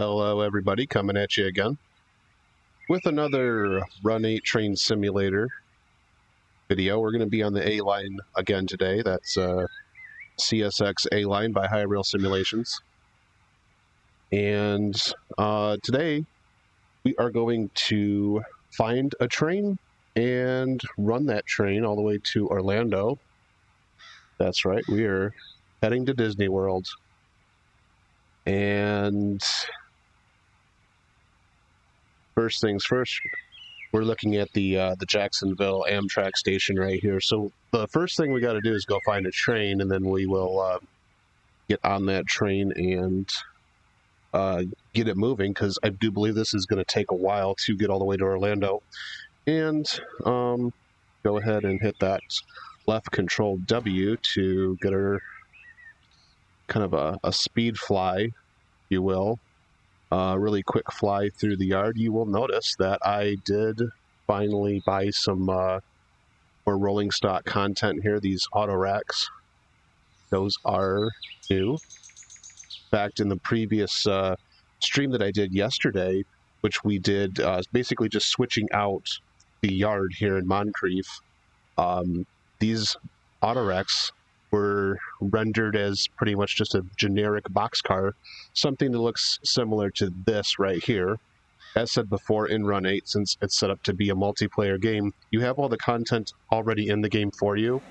Hello everybody, coming at you again with another Run 8 Train Simulator video. We're going to be on the A-Line again today. That's CSX A-Line by High Rail Simulations. And today we are going to find a train and run that train all the way to Orlando. That's right, we are heading to Disney World. And first things first, we're looking at the Jacksonville Amtrak station right here. So the first thing we got to do is go find a train, and then we will get on that train and get it moving, because I do believe this is going to take a while to get all the way to Orlando. And go ahead and hit that left control W to get her kind of a speed fly, if you will. Really quick fly through the yard. You will notice that I did finally buy some more rolling stock content here, these auto racks. Those are new. In fact, in the previous stream that I did yesterday, which we did basically just switching out the yard here in Moncrief, these auto racks were rendered as pretty much just a generic boxcar, something that looks similar to this right here. As said before, in Run 8, since it's set up to be a multiplayer game, you have all the content already in the game for you.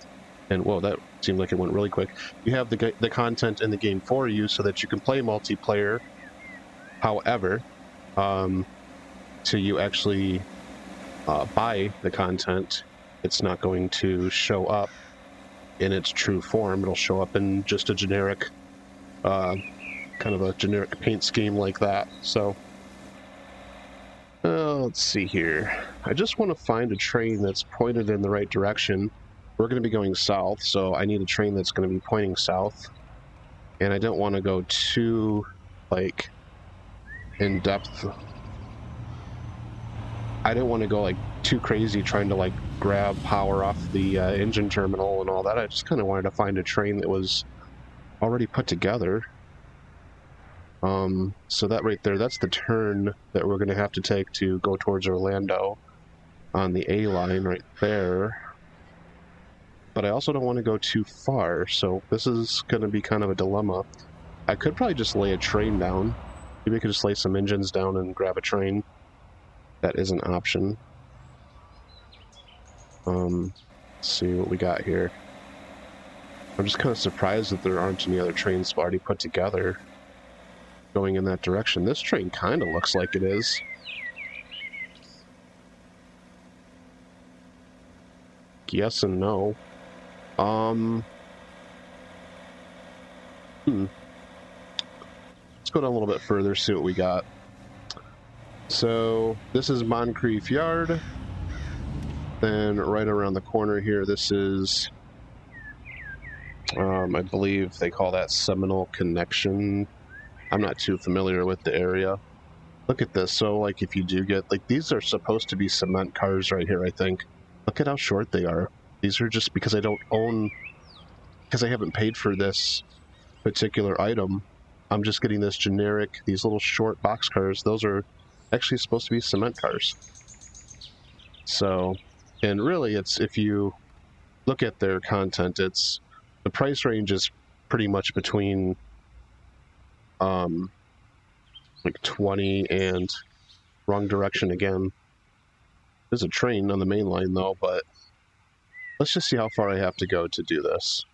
And whoa, that seemed like it went really quick. You have the content in the game for you so that you can play multiplayer. However, till you actually buy the content, it's not going to show up in its true form. It'll show up in just a generic, kind of a generic paint scheme like that. So, let's see here. I just want to find a train that's pointed in the right direction. We're going to be going south, so I need a train that's going to be pointing south. And I don't want to go too, like, in depth. I didn't want to go, like, too crazy trying to, like, grab power off the engine terminal and all that. I just kind of wanted to find a train that was already put together. So that right there, that's the turn that we're going to have to take to go towards Orlando on the A-Line right there. But I also don't want to go too far, so this is going to be kind of a dilemma. I could probably just lay a train down. Maybe I could just lay some engines down and grab a train. That is an option. Let's see what we got here. I'm just kind of surprised that there aren't any other trains already put together going in that direction. This train kind of looks like it is. Yes and no. Let's go down a little bit further, see what we got. So this is Moncrief Yard. Then right around the corner here, this is, I believe they call that Seminole Connection. I'm not too familiar with the area. Look at this. So, like, if you do get, like, these are supposed to be cement cars right here, I think. Look at how short they are. These are just because I don't own, because I haven't paid for this particular item. I'm just getting this generic, these little short box cars. Those are actually supposed to be cement cars. So, and really, it's, if you look at their content, it's, the price range is pretty much between like 20 and wrong direction again. There's a train on the main line though, but let's just see how far I have to go to do this.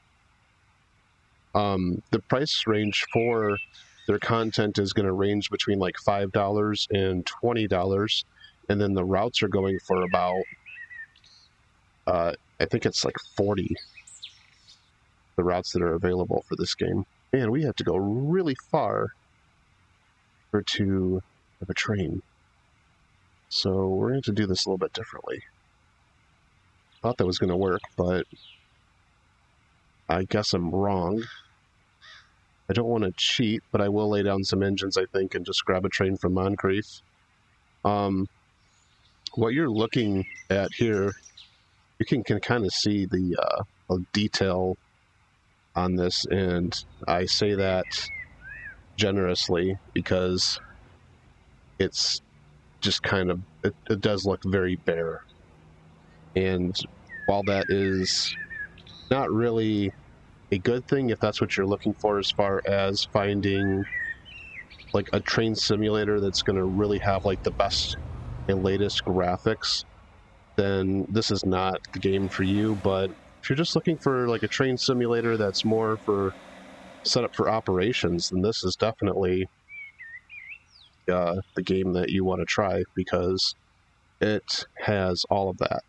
The price range for their content is going to range between like $5 and $20, and then the routes are going for about I think it's like 40, the routes that are available for this game. Man, we have to go really far to have a train. So we're going to do this a little bit differently. Thought that was going to work, but I guess I'm wrong. I don't want to cheat, but I will lay down some engines, I think, and just grab a train from Moncrief. What you're looking at here, you can kind of see the detail on this, and I say that generously because it's just kind of, it does look very bare. And while that is not really a good thing if that's what you're looking for as far as finding like a train simulator that's going to really have like the best and latest graphics, then this is not the game for you. But if you're just looking for like a train simulator that's more for set up for operations, then this is definitely the game that you want to try, because it has all of that.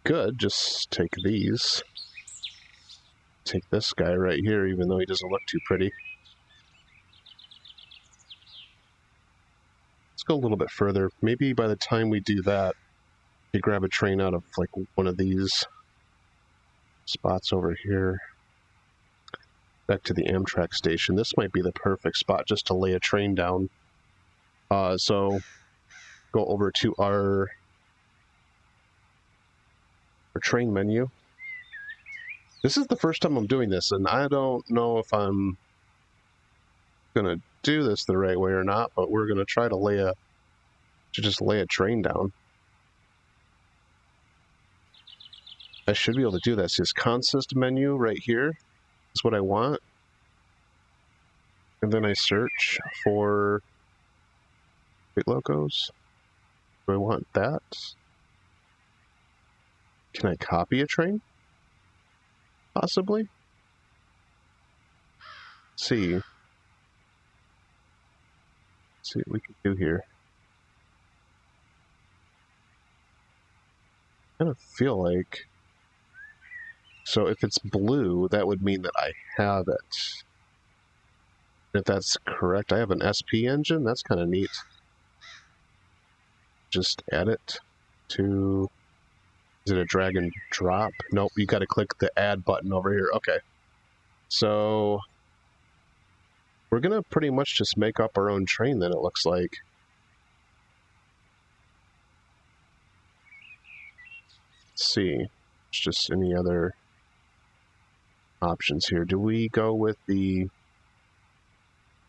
Good, just take these. Take this guy right here, even though he doesn't look too pretty. Let's go a little bit further. Maybe by the time we do that, we grab a train out of like one of these spots over here. Back to the Amtrak station. This might be the perfect spot just to lay a train down. So go over to our train menu. This is the first time I'm doing this, and I don't know if I'm gonna do this the right way or not, but we're gonna try to just lay a train down. I should be able to do this. This consist menu right here is what I want. And then I search for freight logos. Do I want that? Can I copy a train? Possibly. Let's see what we can do here. I kind of feel like, so if it's blue, that would mean that I have it. If that's correct, I have an SP engine. That's kind of neat. Just add it to, is it a drag and drop? Nope, you got to click the add button over here. Okay. So we're going to pretty much just make up our own train then, it looks like. Let's see. It's just any other options here. Do we go with the,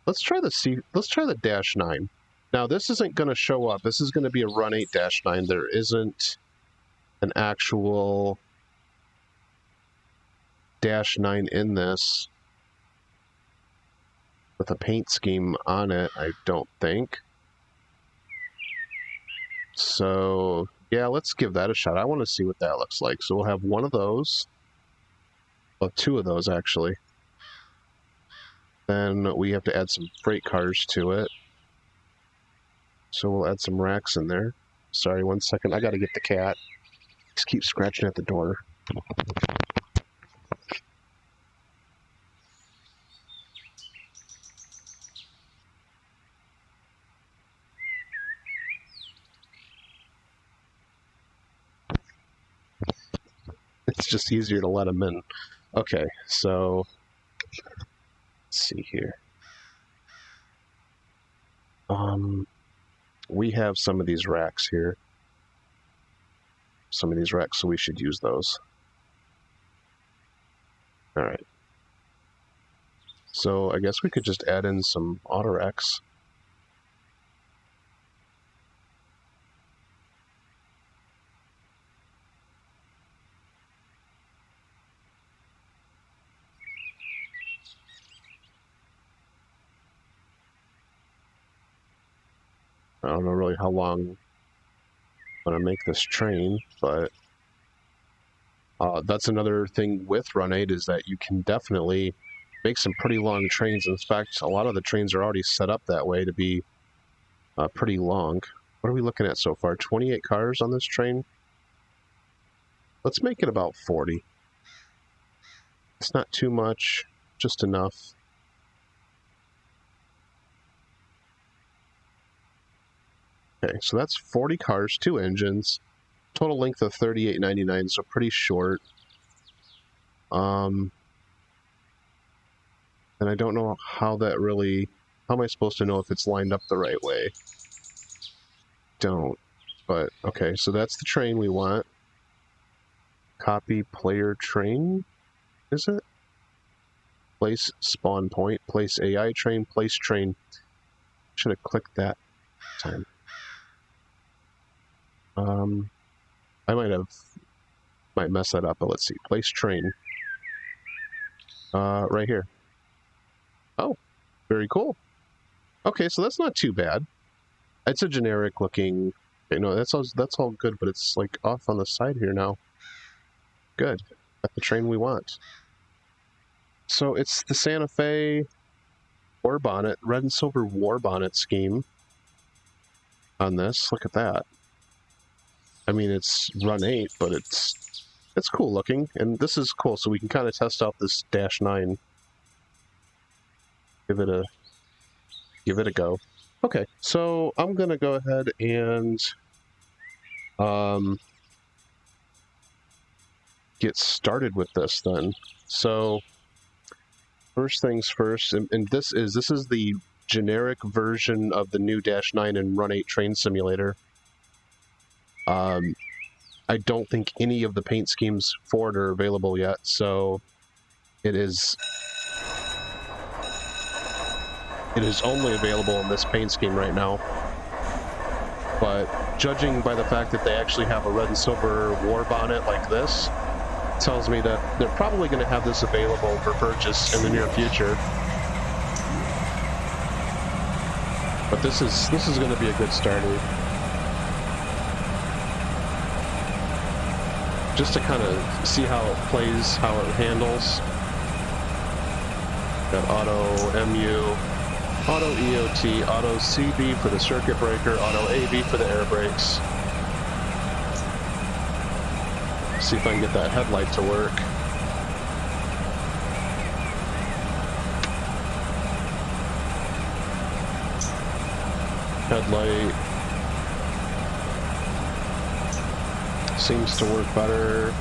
let's try the -9. Now this isn't going to show up. This is going to be a run 8-9. There isn't an actual -9 in this with a paint scheme on it, I don't think. So yeah, let's give that a shot. I want to see what that looks like. So we'll have one of those. Well, two of those actually. Then we have to add some freight cars to it. So we'll add some racks in there. Sorry, 1 second. I gotta get the cat. Just keep scratching at the door. It's just easier to let him in. Okay, so let's see here. We have some of these racks here. So we should use those. All right. So I guess we could just add in some auto racks. I don't know really how long I'm going to make this train, but that's another thing with Run 8 is that you can definitely make some pretty long trains. In fact, a lot of the trains are already set up that way to be pretty long. What are we looking at so far? 28 cars on this train? Let's make it about 40. It's not too much, just enough. Okay, so that's 40 cars, 2 engines, total length of 38.99, so pretty short. And I don't know how that really, how am I supposed to know if it's lined up the right way? Don't, but okay, so that's the train we want. Copy player train, is it? Place spawn point, place AI train, place train. Should have clicked that time. I might mess that up, but let's see. Place train. Right here. Oh, very cool. Okay, so that's not too bad. It's a generic looking, you know, that's all good, but it's like off on the side here now. Good. Got the train we want. So it's the Santa Fe war bonnet, red and silver war bonnet scheme on this. Look at that. I mean, it's run 8, but it's cool looking, and this is cool, so we can kind of test out this Dash 9. Give it a go. Okay, so I'm gonna go ahead and get started with this then. So first things first, and this is the generic version of the new Dash 9 and Run 8 train simulator. I don't think any of the paint schemes for it are available yet, so it is only available in this paint scheme right now. But judging by the fact that they actually have a red and silver war bonnet like this, tells me that they're probably going to have this available for purchase in the near future. But this is going to be a good starter. Just to kind of see how it plays, how it handles. Got auto MU, auto EOT, auto CB for the circuit breaker, auto AB for the air brakes. See if I can get that headlight to work. Headlight seems to work better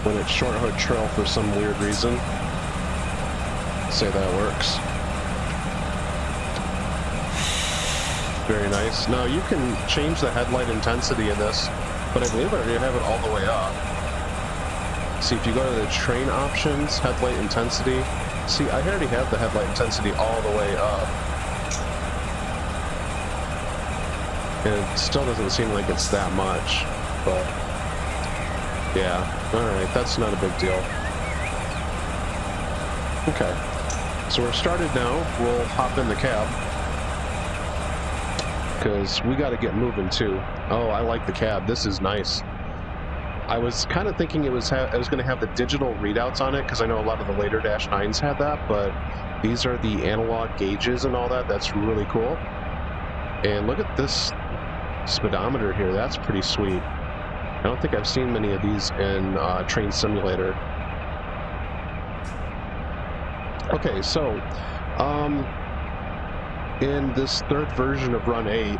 when it's short hood trail for some weird reason. Say that works. Very nice. Now you can change the headlight intensity in this, but I believe I already have it all the way up. See, if you go to the train options, headlight intensity, see, I already have the headlight intensity all the way up. And it still doesn't seem like it's that much, but yeah, alright, that's not a big deal. Okay, so we're started now. We'll hop in the cab, because we got to get moving too. Oh, I like the cab. This is nice. I was kind of thinking it was going to have the digital readouts on it, because I know a lot of the later Dash 9s had that, but these are the analog gauges and all that. That's really cool. And look at this speedometer here. That's pretty sweet. I don't think I've seen many of these in Train Simulator. Okay, so in this third version of Run 8,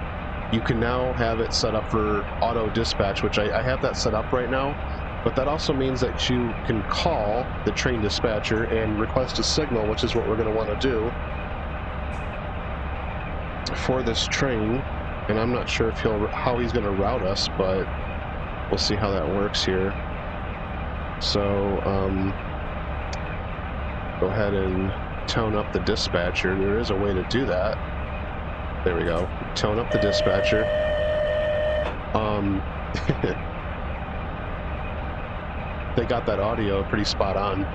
you can now have it set up for auto dispatch, which I have that set up right now, but that also means that you can call the train dispatcher and request a signal, which is what we're going to want to do for this train. And I'm not sure if how he's going to route us, but we'll see how that works here. So go ahead and tone up the dispatcher. There is a way to do that. There we go. Tone up the dispatcher. They got that audio pretty spot on.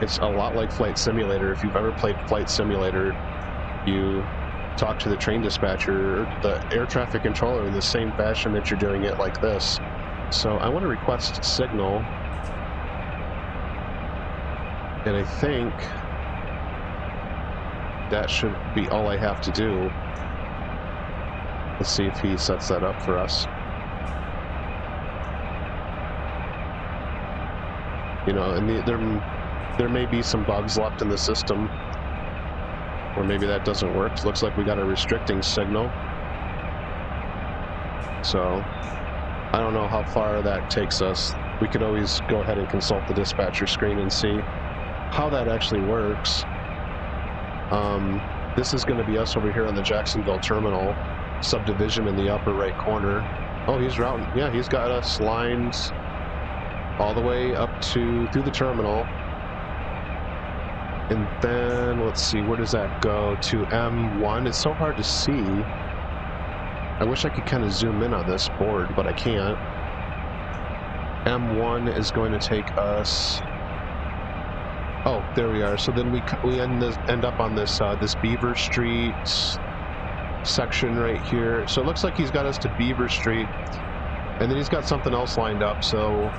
It's a lot like Flight Simulator. If you've ever played Flight Simulator, you talk to the train dispatcher or the air traffic controller in the same fashion that you're doing it like this. So I want to request signal, and I think that should be all I have to do. Let's see if he sets that up for us. You know, and there may be some bugs left in the system, or maybe that doesn't work. It looks like we got a restricting signal. So I don't know how far that takes us. We could always go ahead and consult the dispatcher screen and see how that actually works. This is going to be us over here on the Jacksonville terminal subdivision in the upper right corner. Oh, he's routing. Yeah, he's got us lined all the way up through the terminal. And then, let's see, where does that go? To M1. It's so hard to see. I wish I could kind of zoom in on this board, but I can't. M1 is going to take us... Oh, there we are. So then we end up on this this Beaver Street section right here. So it looks like he's got us to Beaver Street, and then he's got something else lined up, so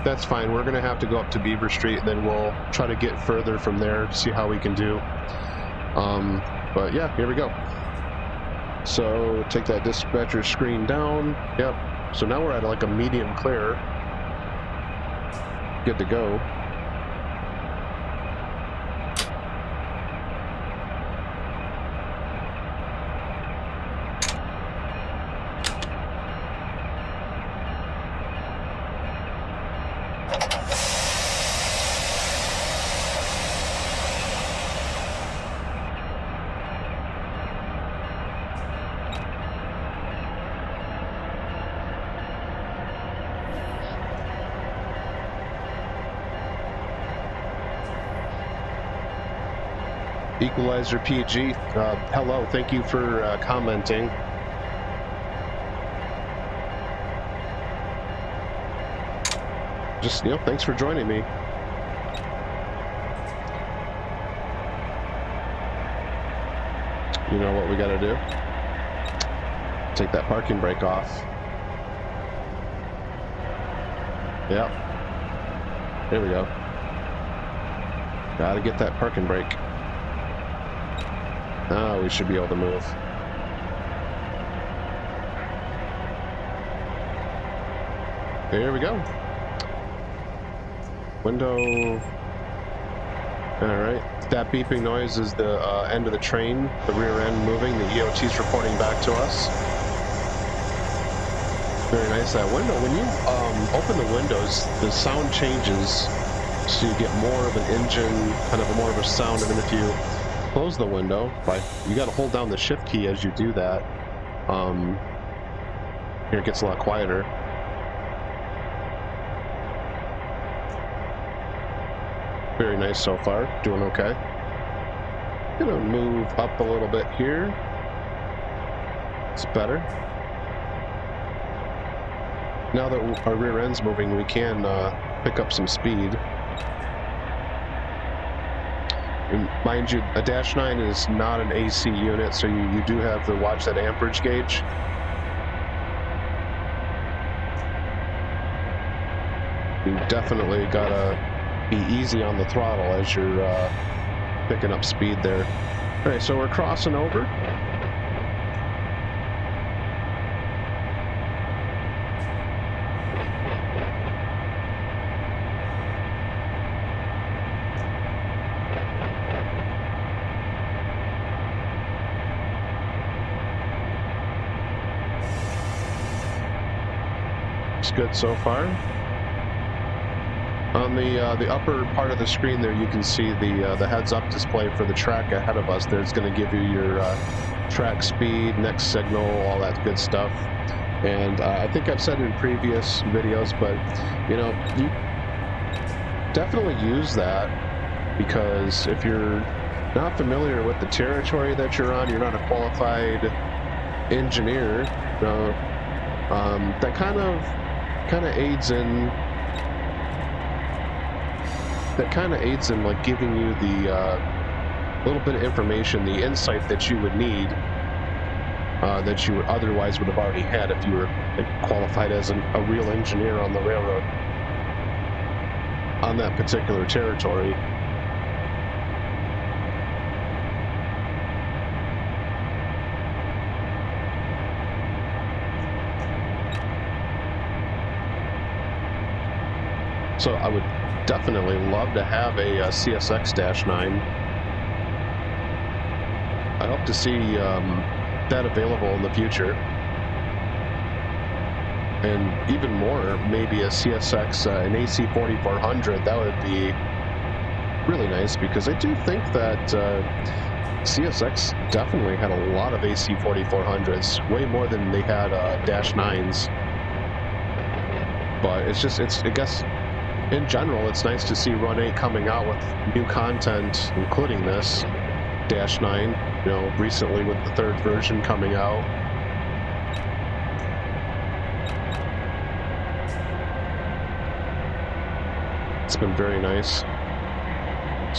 that's fine. We're going to have to go up to Beaver Street, and then we'll try to get further from there to see how we can do. But yeah, here we go. So take that dispatcher screen down. Yep. So now we're at like a medium clear. Good to go. Equalizer PG, hello, thank you for commenting. Just, thanks for joining me. You know what we gotta do? Take that parking brake off. Yep. There we go. Gotta get that parking brake. Now we should be able to move. There we go. Window. Alright. That beeping noise is the end of the train, the rear end moving. The EOT's reporting back to us. Very nice, that window. When you open the windows, the sound changes, so you get more of an engine, kind of more of a sound, and then if you close the window, you got to hold down the shift key as you do that. Here it gets a lot quieter. Very nice so far, doing okay. Gonna move up a little bit here. It's better. Now that our rear end's moving, we can pick up some speed. And mind you, a Dash 9 is not an AC unit, so you do have to watch that amperage gauge. You definitely gotta be easy on the throttle as you're picking up speed there. All right, so we're crossing over. Good so far. On the upper part of the screen there, you can see the heads-up display for the track ahead of us. There's going to give you your track speed, next signal, all that good stuff. And I think I've said in previous videos, but you definitely use that, because if you're not familiar with the territory that you're on, you're not a qualified engineer, that kind of aids in like giving you the little bit of information, the insight that you would need, that you otherwise would have already had if you were qualified as a real engineer on the railroad on that particular territory. So I would definitely love to have a CSX Dash 9. I hope to see that available in the future. And even more, maybe a CSX, an AC 4400, that would be really nice, because I do think that CSX definitely had a lot of AC 4400s, way more than they had Dash 9s. But I guess in general, it's nice to see Run 8 coming out with new content, including this Dash 9, you know, recently with the 3rd version coming out. It's been very nice.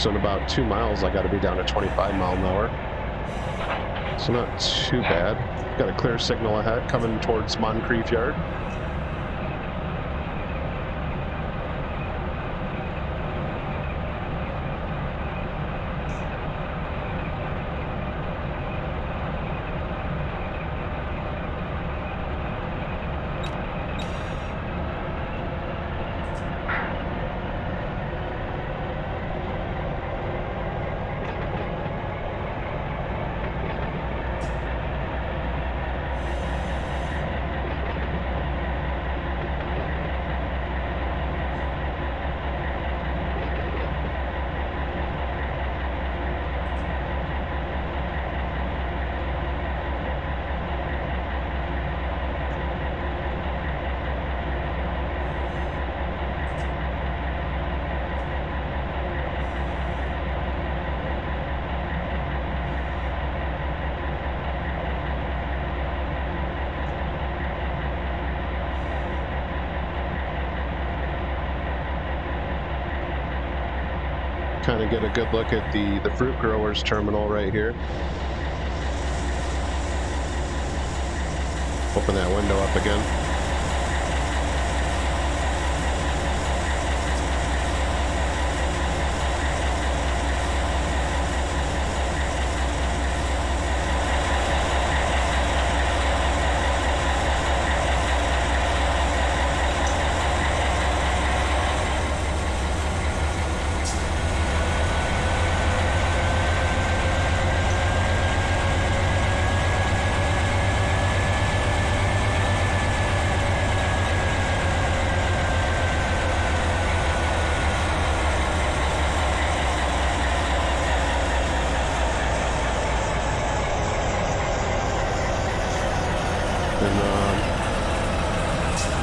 So in about 2 miles, I got to be down to 25 mile an hour. So not too bad. Got a clear signal ahead coming towards Moncrief Yard. Kind of get a good look at the fruit growers terminal right here. Open that window up again.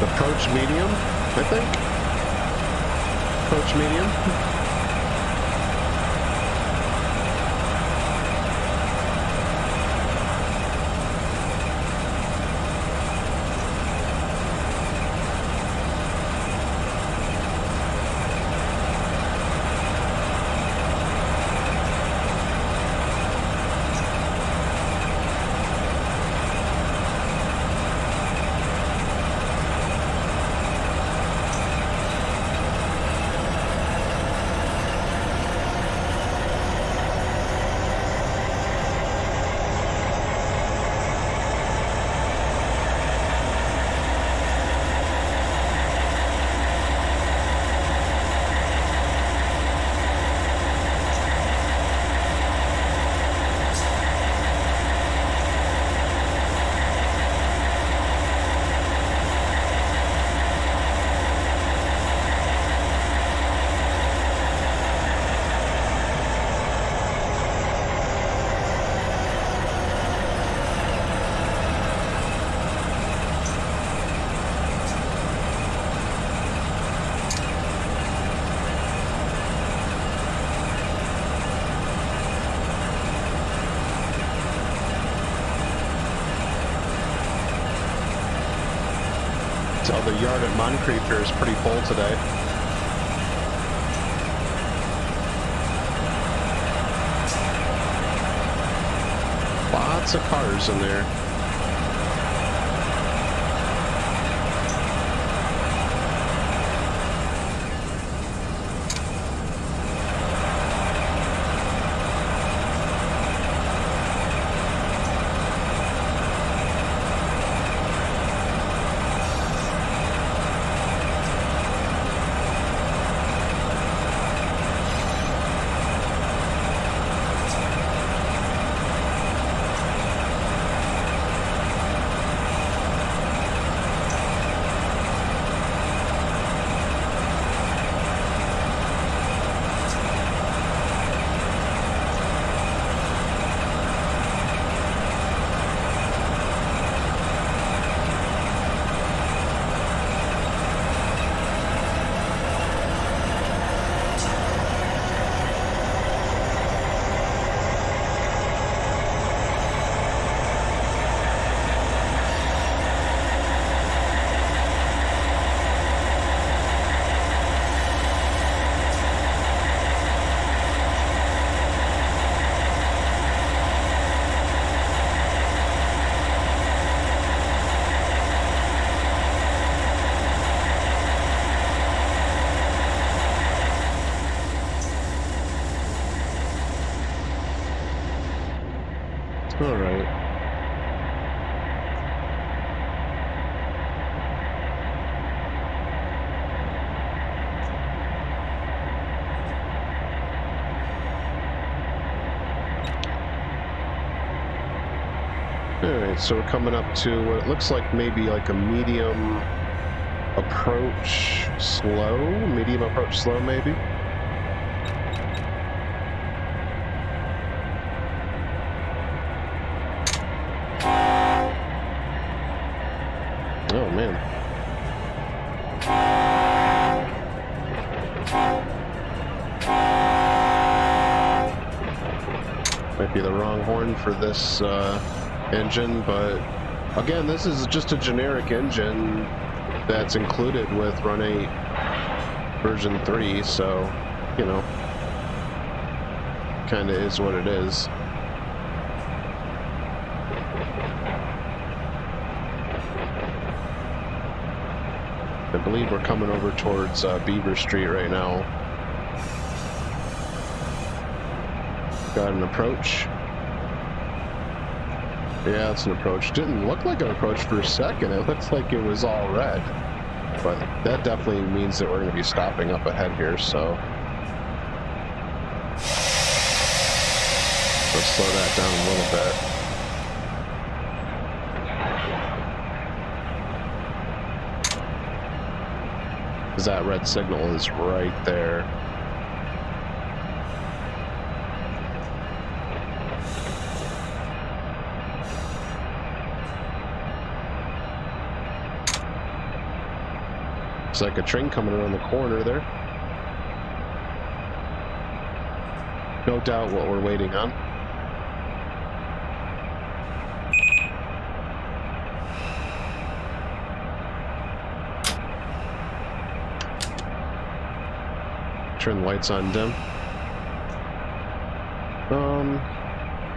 Approach medium, I think. Approach medium. So the yard at Moncrief here is pretty full today. Lots of cars in there. All right. Alright, so we're coming up to what it looks like maybe like a medium approach slow maybe. Oh man. Might be the wrong horn for this engine, but again, this is just a generic engine that's included with Run 8 version 3, so, you know, kind of is what it is. I believe we're coming over towards Beaver Street right now. Got an approach. Yeah, it's an approach. Didn't look like an approach for a second. It looks like it was all red. But that definitely means that we're going to be stopping up ahead here, so let's slow that down a little bit. Because that red signal is right there. Looks like a train coming around the corner there. No doubt what we're waiting on. Turn the lights on dim.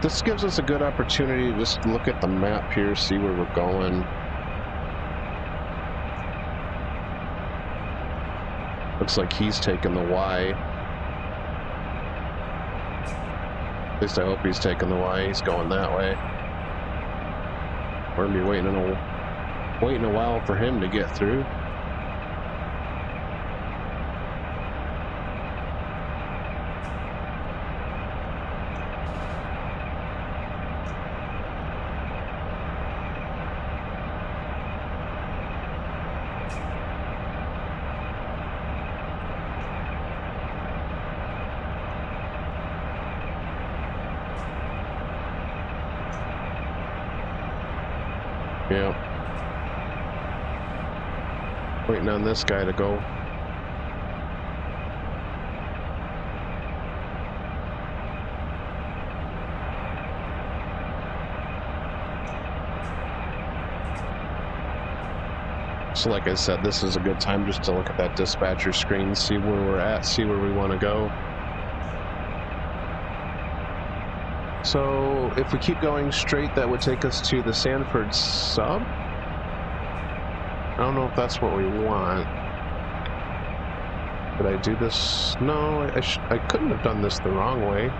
This gives us a good opportunity to just look at the map here, see where we're going. Looks like he's taking the Y. At least I hope he's taking the Y. He's going that way. We're gonna be waiting a while for him to get through. Yeah. Waiting on this guy to go. So like I said, this is a good time just to look at that dispatcher screen, see where we're at, see where we want to go. So if we keep going straight, that would take us to the Sanford sub. I don't know if that's what we want. Did I do this? No, I couldn't have done this the wrong way.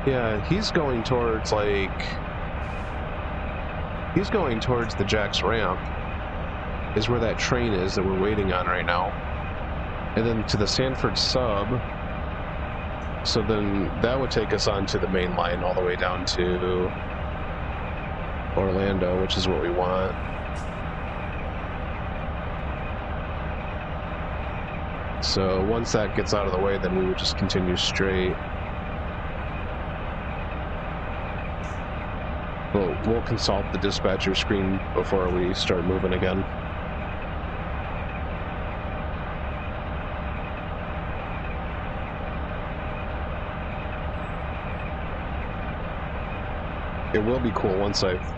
Yeah, he's going towards the Jax ramp is where that train is that we're waiting on right now. And then to the Sanford sub. So then that would take us on to the main line all the way down to Orlando, which is what we want. So once that gets out of the way, then we would just continue straight. We'll consult the dispatcher screen before we start moving again. It will be cool once I've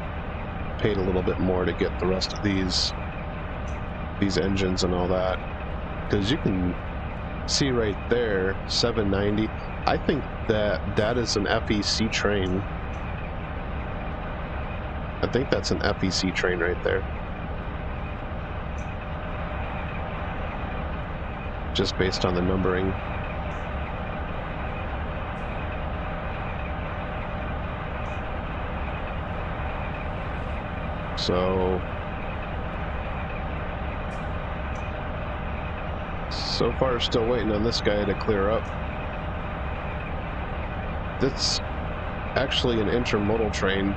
paid a little bit more to get the rest of these engines and all that, because you can see right there 790. I think that is an FEC train. I think that's an FEC train right there, just based on the numbering. So far, still waiting on this guy to clear up. That's actually an intermodal train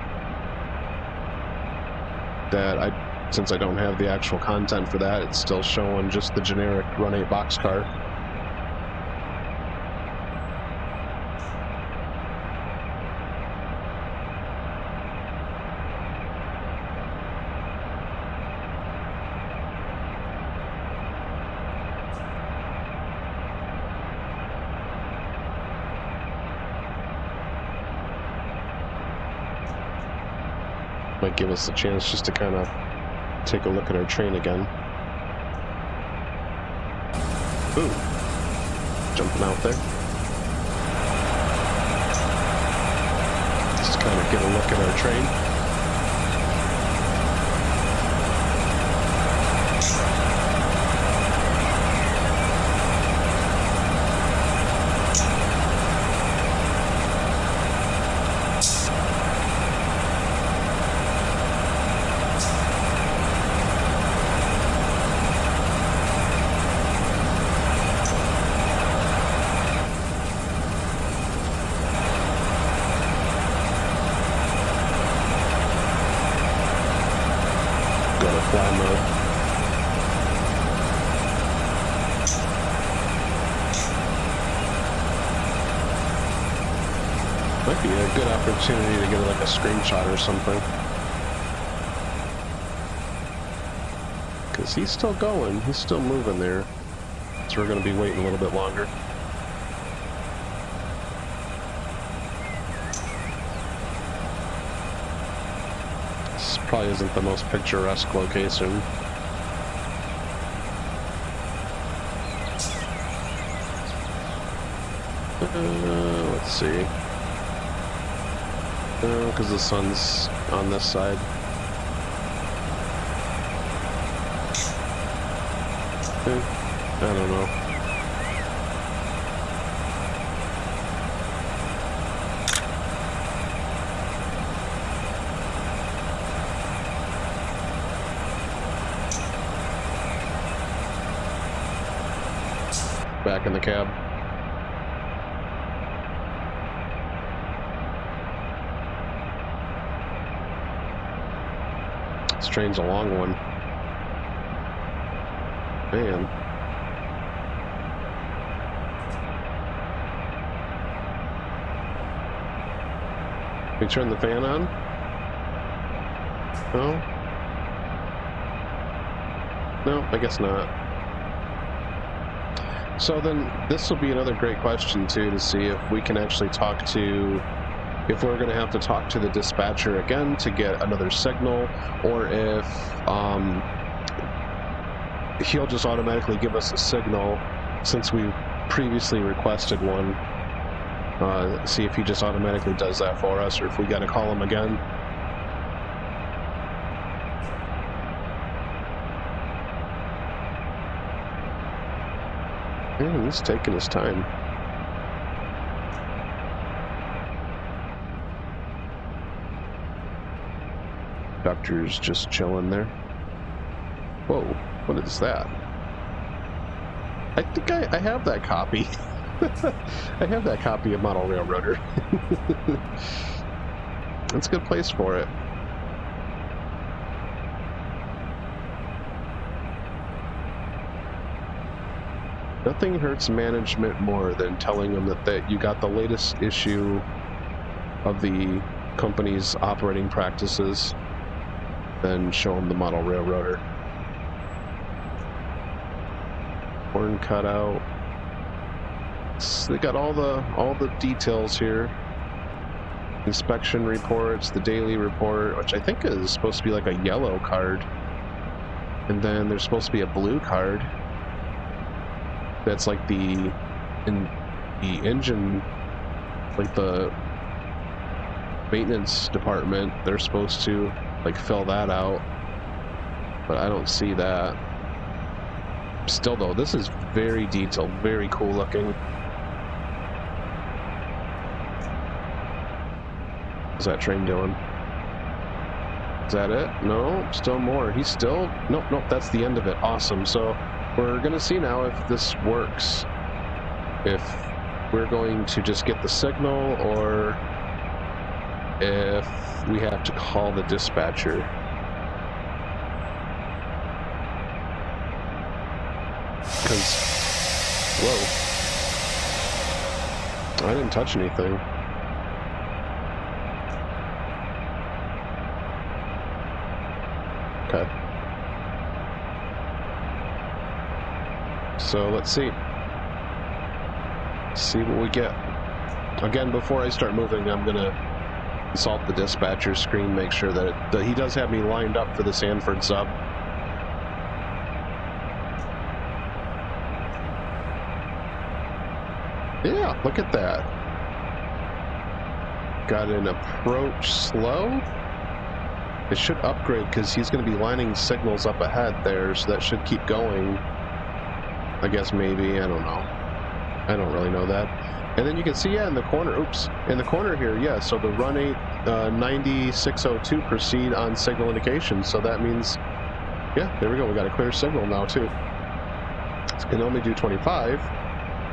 that since I don't have the actual content for that, it's still showing just the generic Run 8 boxcar. Might give us a chance just to kind of take a look at our train again. Ooh, jumping out there. Just kind of get a look at our train. Fly mode. Might be a good opportunity to get like a screenshot or something. Because he's still going, he's still moving there. So we're going to be waiting a little bit longer. Probably isn't the most picturesque location. Let's see. Because the sun's on this side. I don't know. Back in the cab. This train's a long one. Man. We turn the fan on? No? No, I guess not. So then this will be another great question too, to see if we can actually talk to, if we're going to have to talk to the dispatcher again to get another signal, or if he'll just automatically give us a signal since we previously requested one. See if he just automatically does that for us, or if we got to call him again. Man, he's taking his time. Doctor's just chilling there. Whoa, what is that? I think I have that copy. I have that copy of Model Railroader. That's a good place for it. Nothing hurts management more than telling them that you got the latest issue of the company's operating practices, then show them the Model Railroader. Horn cutout. They got all the details here. Inspection reports, the daily report, which I think is supposed to be like a yellow card, and then there's supposed to be a blue card. That's like the engine, like the maintenance department. They're supposed to like fill that out, but I don't see that. Still though, this is very detailed, very cool looking. What's that train doing? Is that it? No, still more. He's still... Nope, nope, that's the end of it. Awesome. So we're going to see now if this works. If we're going to just get the signal or if we have to call the dispatcher. Because... Whoa. I didn't touch anything. Okay. So let's see. See what we get. Again, before I start moving, I'm gonna consult the dispatcher screen, make sure that he does have me lined up for the Sanford sub. Yeah, look at that. Got an approach slow. It should upgrade because he's going to be lining signals up ahead there, so that should keep going. I guess maybe, I don't know. I don't really know that. And then you can see, yeah, in the corner, oops, in the corner here, yeah, so the run 9602 proceed on signal indication. So that means, yeah, there we go. We got a clear signal now too. It can only do 25,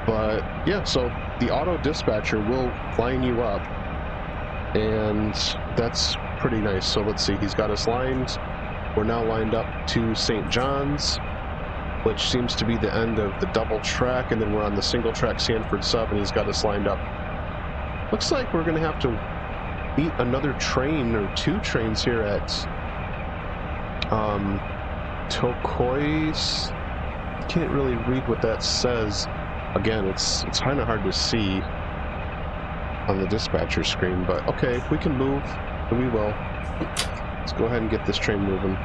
but yeah, so the auto dispatcher will line you up, and that's pretty nice. So let's see, he's got us lined. We're now lined up to St. John's, which seems to be the end of the double track, and then we're on the single track Sanford sub, and he's got us lined up. Looks like we're going to have to meet another train or two trains here at Tocoi. Can't really read what that says. Again, it's kind of hard to see on the dispatcher screen, but okay, if we can move, then we will. Let's go ahead and get this train moving.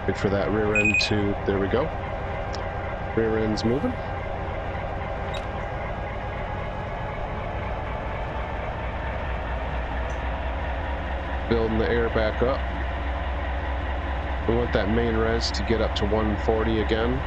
Wait for that rear end to, there we go. Rear end's moving. Building the air back up. We want that main res to get up to 140 again.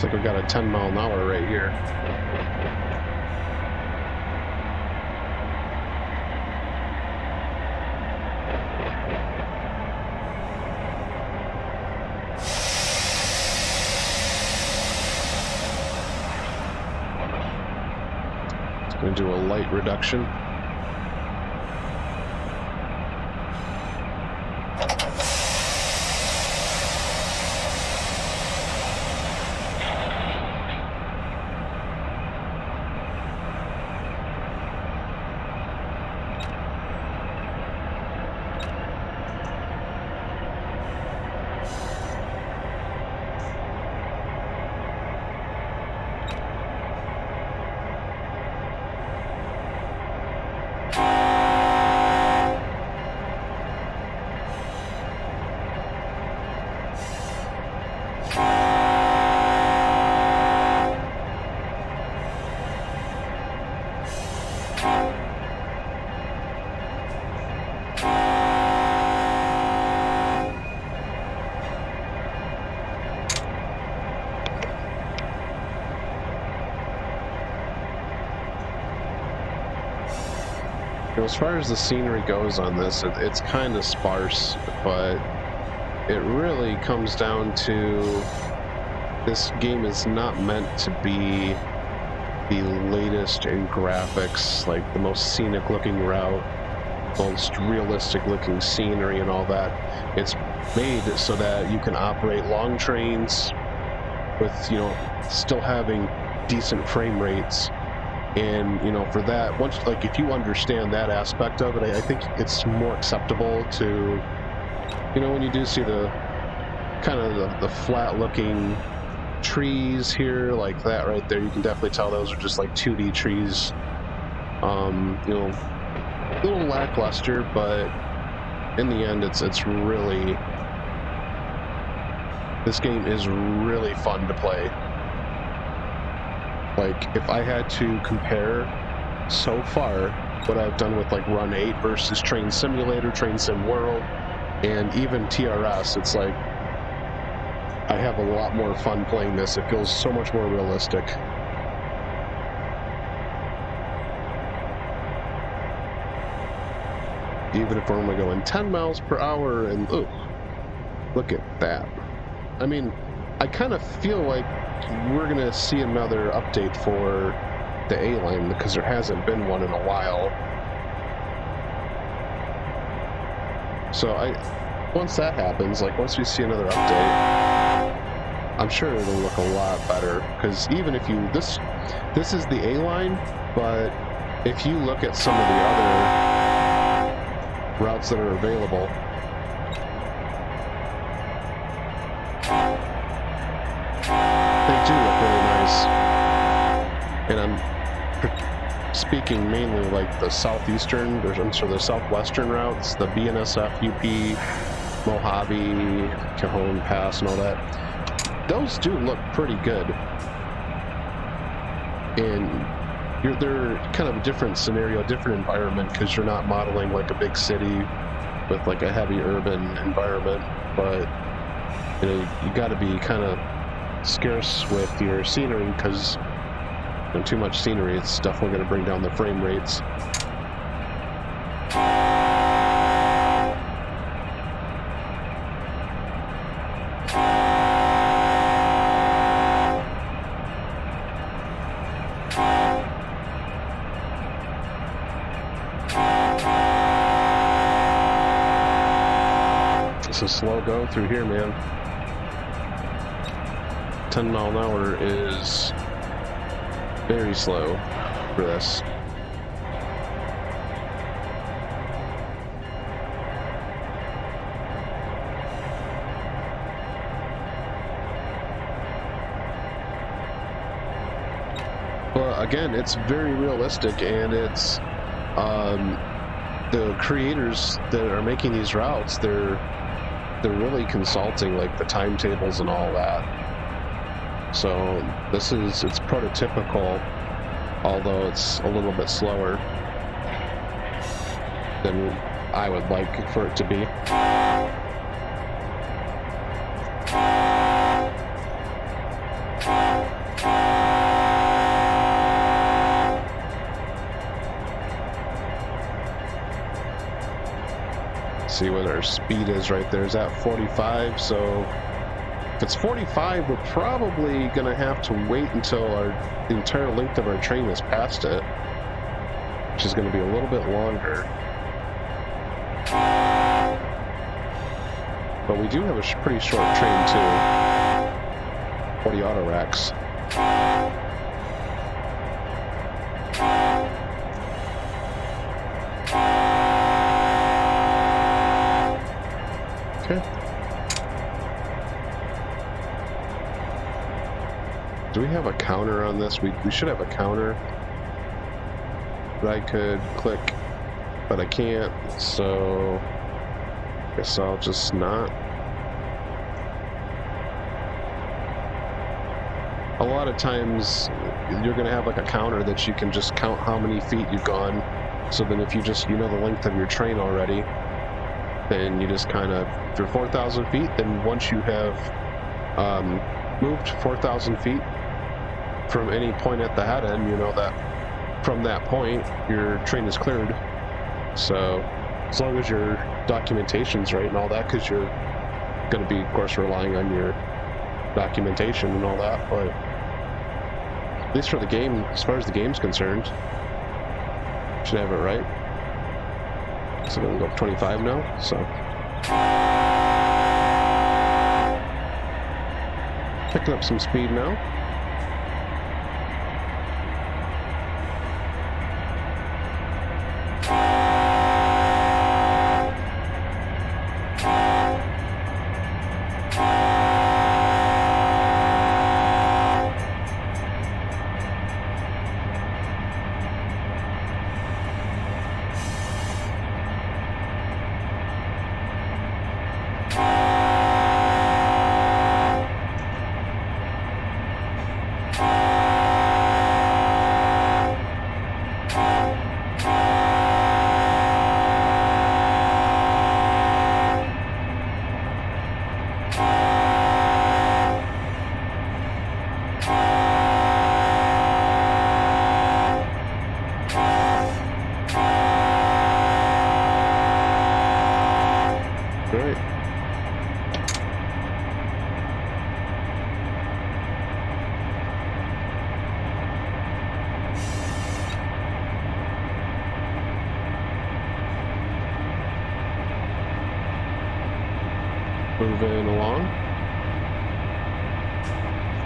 Looks like we got a 10-mile-an-hour right here. It's going to do a light reduction. As far as the scenery goes on this, it's kind of sparse, but it really comes down to this game is not meant to be the latest in graphics, like the most scenic looking route, most realistic looking scenery and all that. It's made so that you can operate long trains with, you know, still having decent frame rates. And, you know, for that, once, like, if you understand that aspect of it, I think it's more acceptable to, you know, when you do see the kind of the flat looking trees here, like that right there, you can definitely tell those are just like 2D trees. You know, a little lackluster, but in the end, it's really, this game is really fun to play. Like, if I had to compare so far what I've done with like Run 8 versus Train Simulator, Train Sim World, and even TRS, it's like I have a lot more fun playing this. It feels so much more realistic. Even if we're only going 10 miles per hour, and ooh, look at that. I mean, I kind of feel like we're going to see another update for the A-Line because there hasn't been one in a while. So once that happens, like once we see another update, I'm sure it'll look a lot better. Because even if you, this is the A-Line, but if you look at some of the other routes that are available, they do look really nice. And I'm speaking mainly like the southeastern, I'm sorry, the southwestern routes, the BNSF, UP, Mojave, Cajon Pass, and all that. Those do look pretty good. And they're kind of a different scenario, different environment, because you're not modeling like a big city with like a heavy urban environment, but you know, you got to be kind of scarce with your scenery, because you know, too much scenery, it's definitely going to bring down the frame rates. It's a slow go through here, man. 10 mile an hour is very slow for this. But again, it's very realistic, and it's the creators that are making these routes, they're really consulting like the timetables and all that. So it's prototypical, although it's a little bit slower than I would like for it to be. See what our speed is right there. Is that 45? So if it's 45, we're probably going to have to wait until the entire length of our train is past it, which is going to be a little bit longer. But we do have a pretty short train too. 40 auto racks. Okay. Do we have a counter on this? We should have a counter that I could click, but I can't, so I guess I'll just not. A lot of times you're going to have like a counter that you can just count how many feet you've gone, so then if you know the length of your train already, then you just kind of, if you're 4,000 feet, then once you have moved 4,000 feet from any point at the head end, you know that from that point your train is cleared. So as long as your documentation's right and all that, because you're going to be, of course, relying on your documentation and all that, but at least for the game, as far as the game's concerned, should have it right. So we're going to go 25 now, so. Picking up some speed now. Moving along.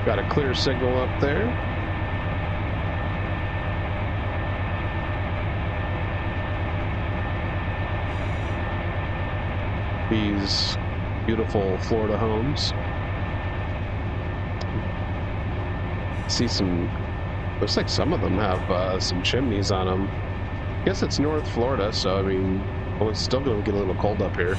Got a clear signal up there. These beautiful Florida homes. See some, looks like some of them have some chimneys on them. I guess it's North Florida, so I mean, well, it's still going to get a little cold up here.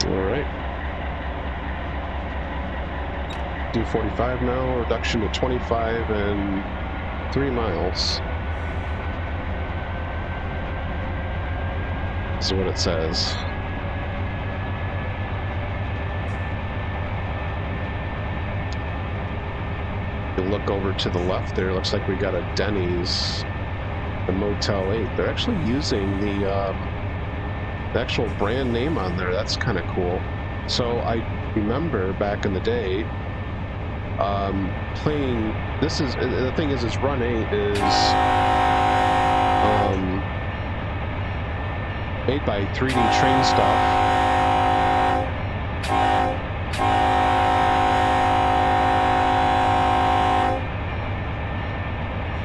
Alright. Do 45 now, reduction to 25 and 3 miles. This is what it says. You look over to the left there, looks like we got a Denny's, the Motel 8. They're actually using the actual brand name on there. That's kind of cool. So I remember back in the day playing, this is, the thing is Run 8 is made by 3D Train Stuff.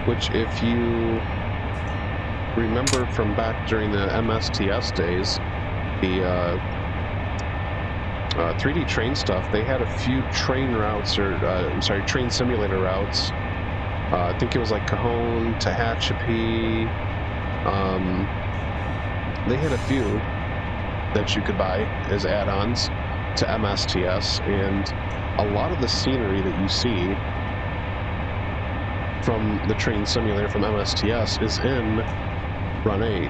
Which, if you remember from back during the MSTS days, the 3D Train Stuff, they had a few train routes, or I'm sorry, train simulator routes. I think it was like Cajon, Tehachapi. They had a few that you could buy as add-ons to MSTS, and a lot of the scenery that you see from the train simulator from MSTS is in Run 8,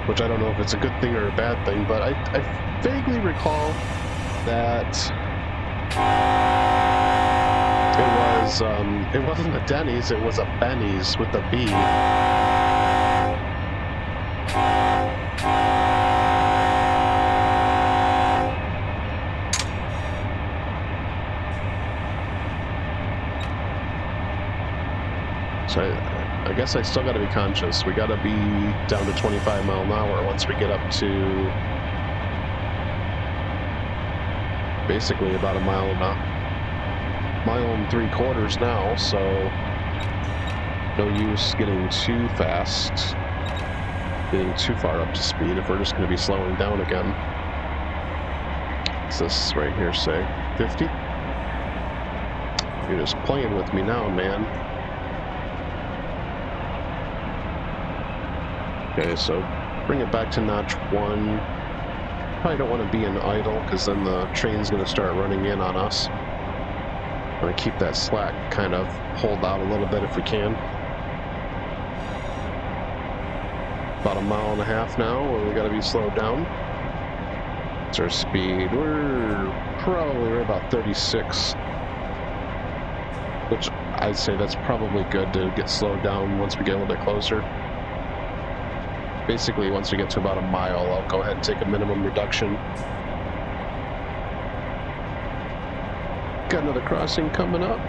which I don't know if it's a good thing or a bad thing, but I vaguely recall that it wasn't a Denny's, it was a Benny's with a B. So I guess I still got to be conscious. We got to be down to 25 mile an hour once we get up to basically about a mile and 3/4 now, so no use getting too fast, getting too far up to speed if we're just going to be slowing down again. What's this right here say? 50? You're just playing with me now, man. Okay, so bring it back to notch 1. Probably don't want to be in idle because then the train's going to start running in on us. I'm going to keep that slack kind of pulled out a little bit if we can. About a mile and a half now where we got to be slowed down. What's our speed? We're probably about 36. Which I'd say that's probably good to get slowed down once we get a little bit closer. Basically, once we get to about a mile, I'll go ahead and take a minimum reduction. Got another crossing coming up.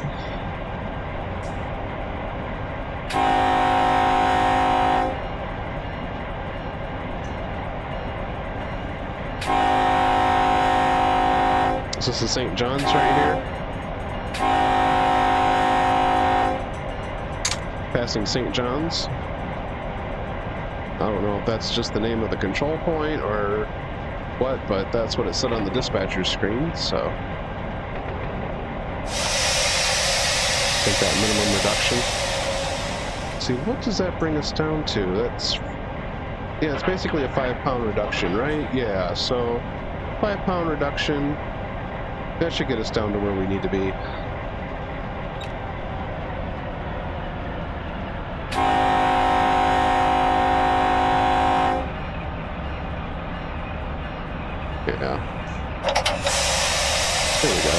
Is this the St. John's right here? Passing St. John's. I don't know if that's just the name of the control point or what, but that's what it said on the dispatcher screen, so. Take that minimum reduction. See, what does that bring us down to? That's, yeah, it's basically a 5-pound reduction, right? Yeah, so 5-pound reduction, that should get us down to where we need to be. Yeah. There we go.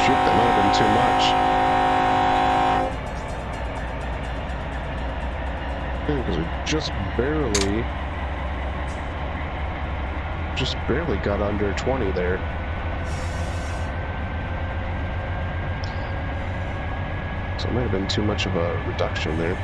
Shoot, that might have been too much. Yeah, because we just barely got under 20 there. So it might have been too much of a reduction there.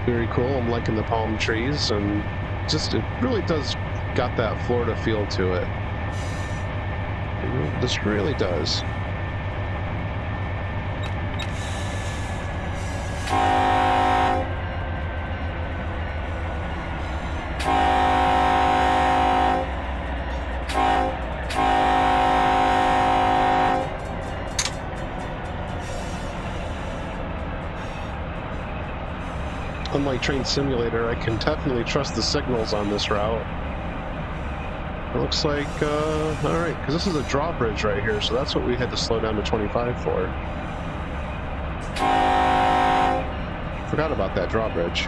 Very cool. I'm liking the palm trees, and just it really does got that Florida feel to it. This really does. Unlike Train Simulator, I can definitely trust the signals on this route. It looks like, alright, because this is a drawbridge right here, so that's what we had to slow down to 25 for. Forgot about that drawbridge.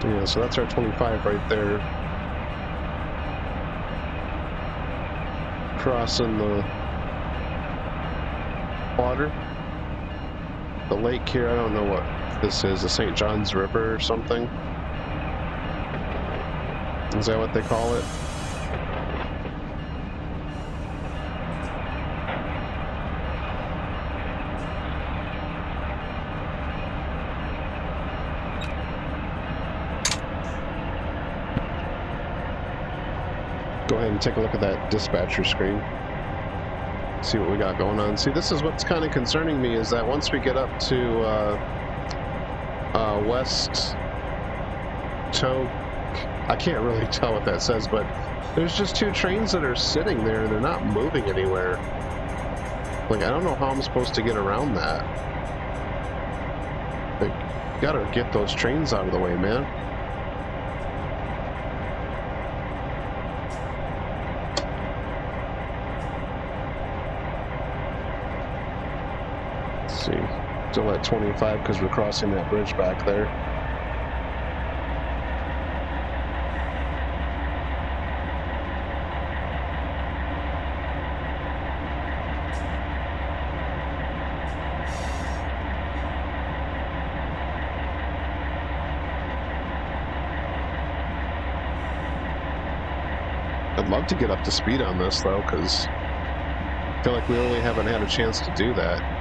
Yeah, so that's our 25 right there. Crossing the water. The lake here, I don't know what this is, the St. John's River or something. Is that what they call it? Go ahead and take a look at that dispatcher screen. See what we got going on. See, this is what's kind of concerning me, is that once we get up to West Tocoi, I can't really tell what that says, but there's just 2 trains that are sitting there and they're not moving anywhere. Like, I don't know how I'm supposed to get around that. Like, you gotta get those trains out of the way, man. See, still at 25 because we're crossing that bridge back there. I'd love to get up to speed on this, though, because I feel like we really haven't had a chance to do that.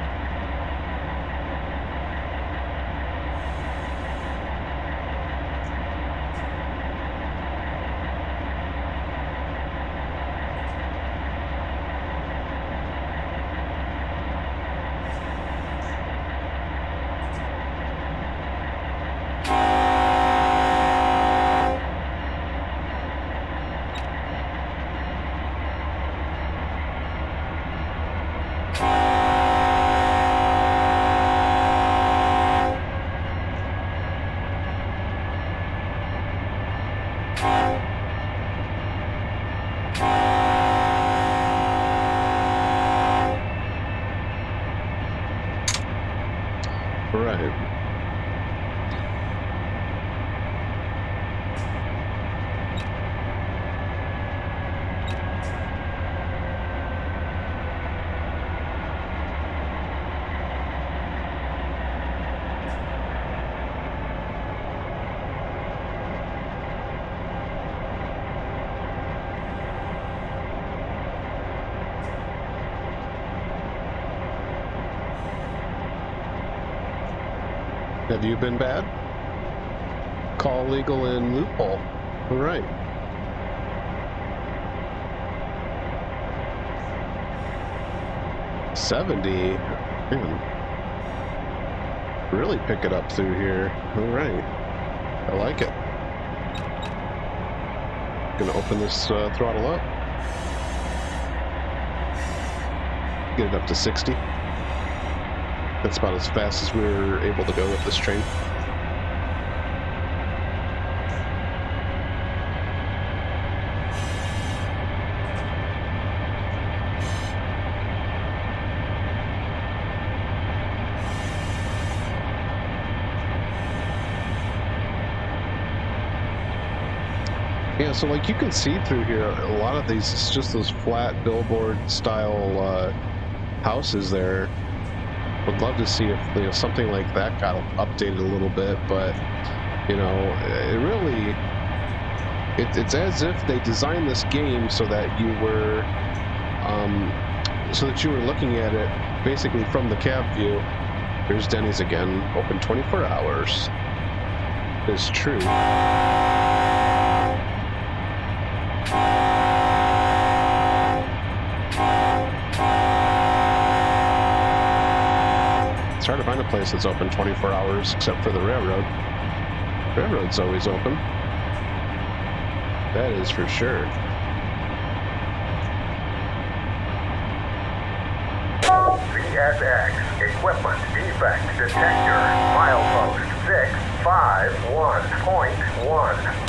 Have you been bad? Call legal and loophole. All right. $70. Man. Really pick it up through here. All right. I like it. Gonna open this throttle up. Get it up to 60. That's about as fast as we were able to go with this train. Yeah, so like you can see through here, a lot of these, it's just those flat billboard style houses there. Would love to see if something like that got updated a little bit, but it really, it's as if they designed this game so that you were looking at it basically from the cab view. Here's Denny's again, open 24 hours. It's true. It's hard to find a place that's open 24 hours except for the railroad. Railroad's always open. That is for sure. CSX, equipment defect detector, milepost 651.1.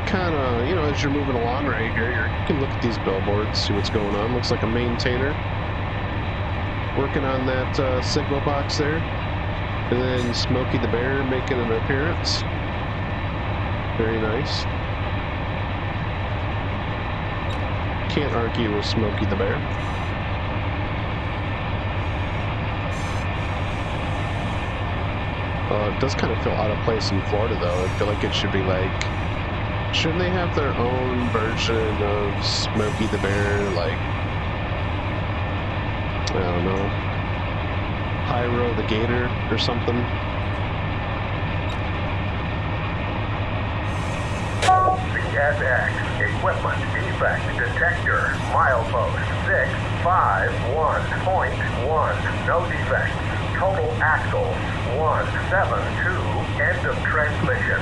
Kind of, as you're moving along right here, you can look at these billboards, see what's going on. Looks like a maintainer working on that signal box there. And then Smokey the Bear making an appearance. Very nice. Can't argue with Smokey the Bear. It does kind of feel out of place in Florida, though. I feel like it should be like... Shouldn't they have their own version of Smokey the Bear, like, I don't know, Pyro the Gator or something? CSX, equipment defect detector, milepost 651.1, no defects, total axle 172, end of transmission.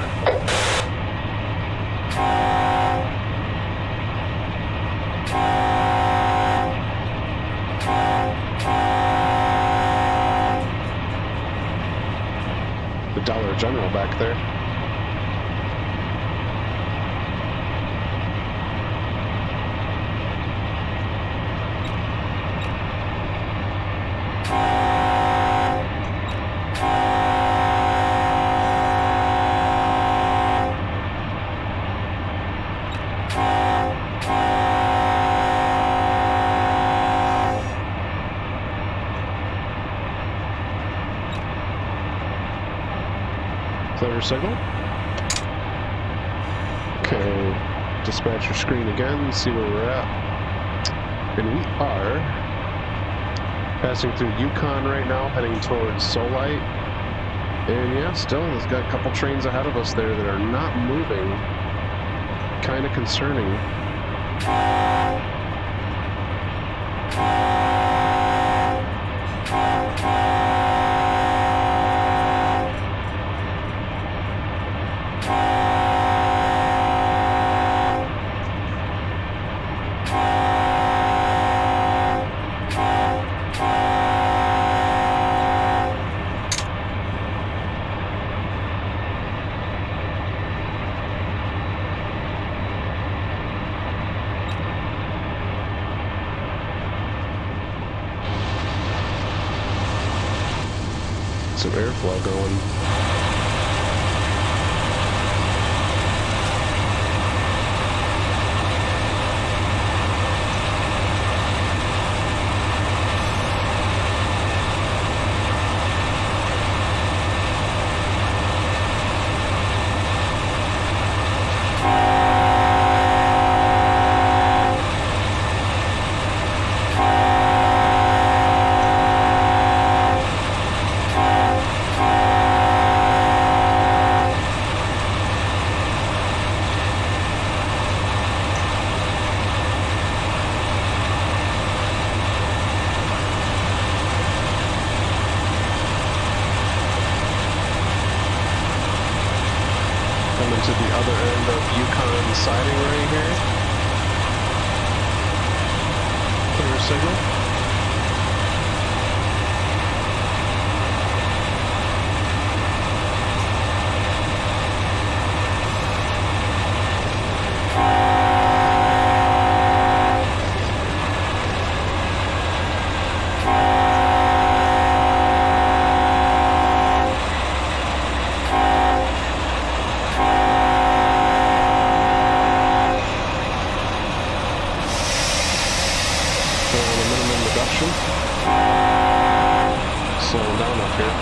The Dollar General back there. Clear signal. Okay, dispatcher screen again, see where we're at. And we are passing through Yukon right now, heading towards Solite. And yeah, still, there's got a couple trains ahead of us there that are not moving. Kind of concerning. Some airflow going. Coming to the other end of Yukon siding right here. Clear signal. Minimum reduction. Slowing down up here.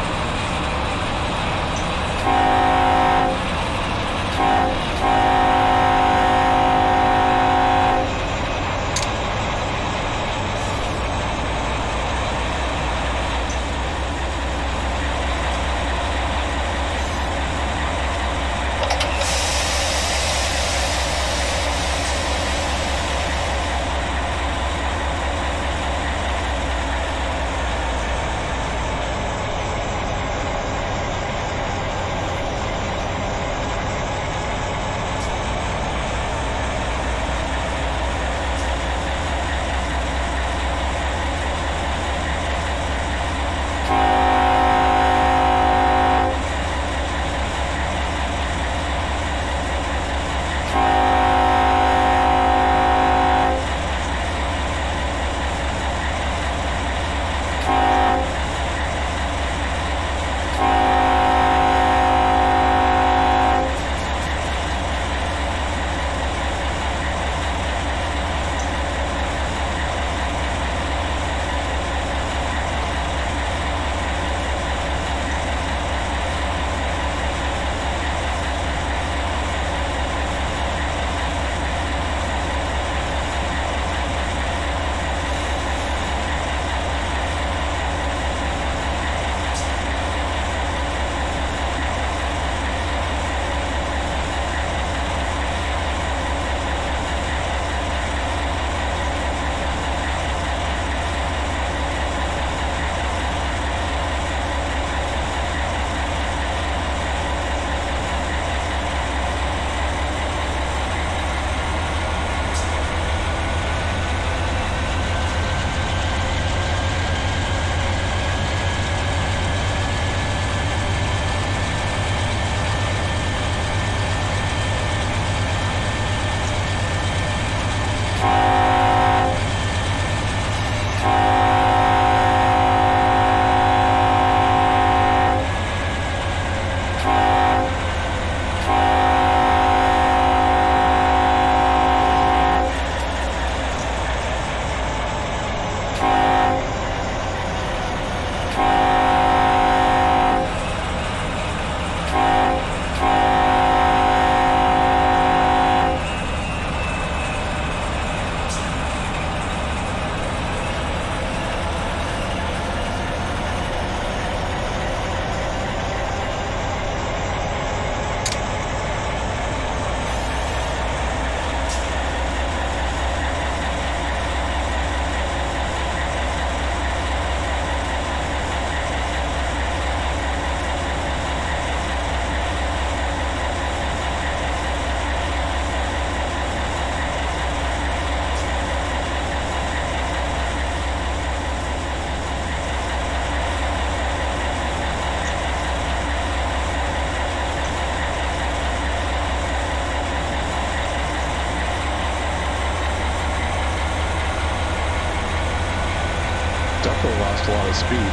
definitely lost a lot of speed.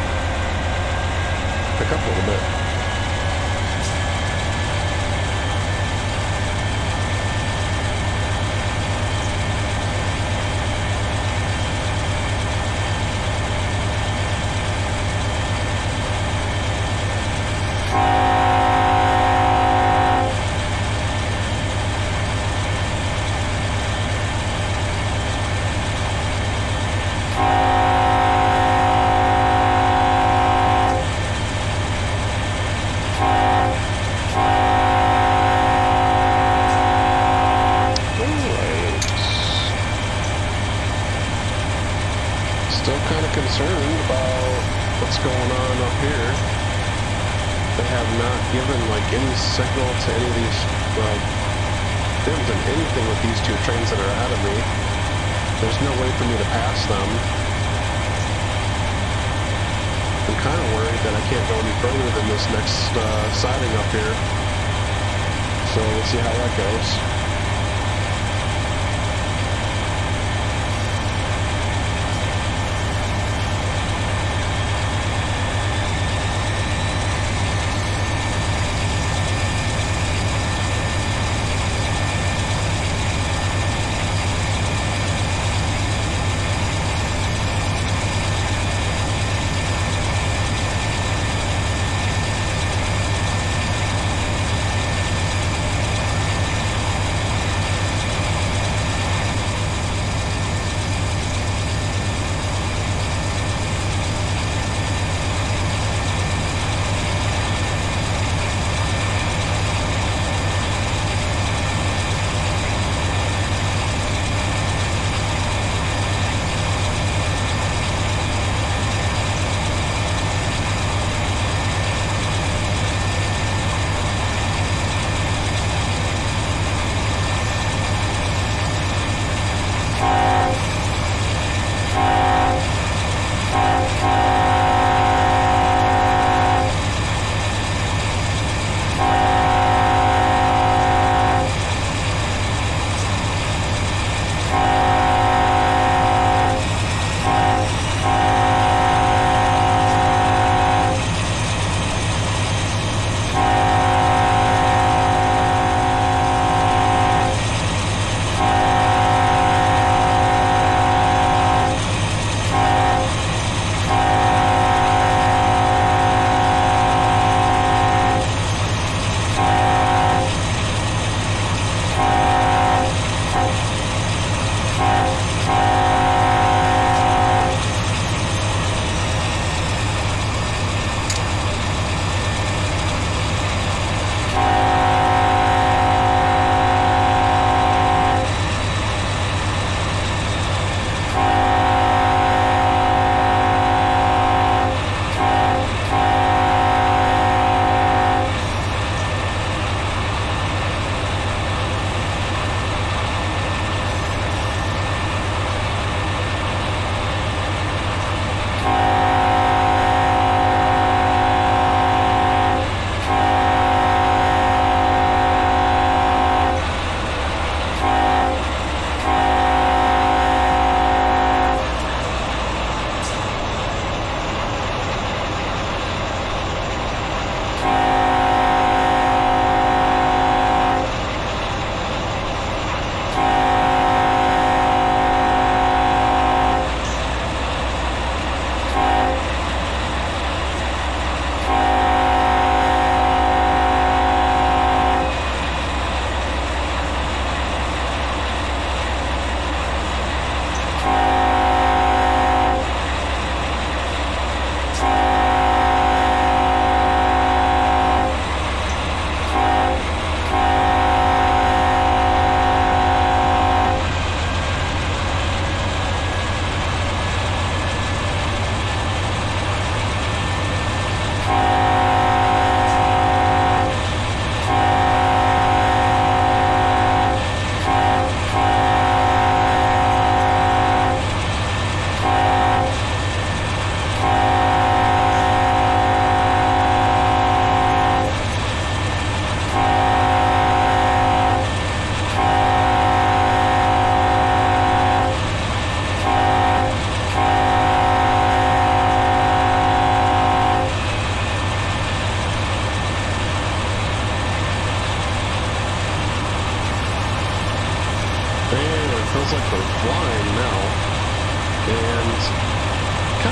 Pick up a little bit. Still kind of concerned about what's going on up here. They have not given like any signal to any of these, they haven't done anything with these two trains that are ahead of me. There's no way for me to pass them. I'm kind of worried that I can't go any further than this next siding up here. So let's see how that goes.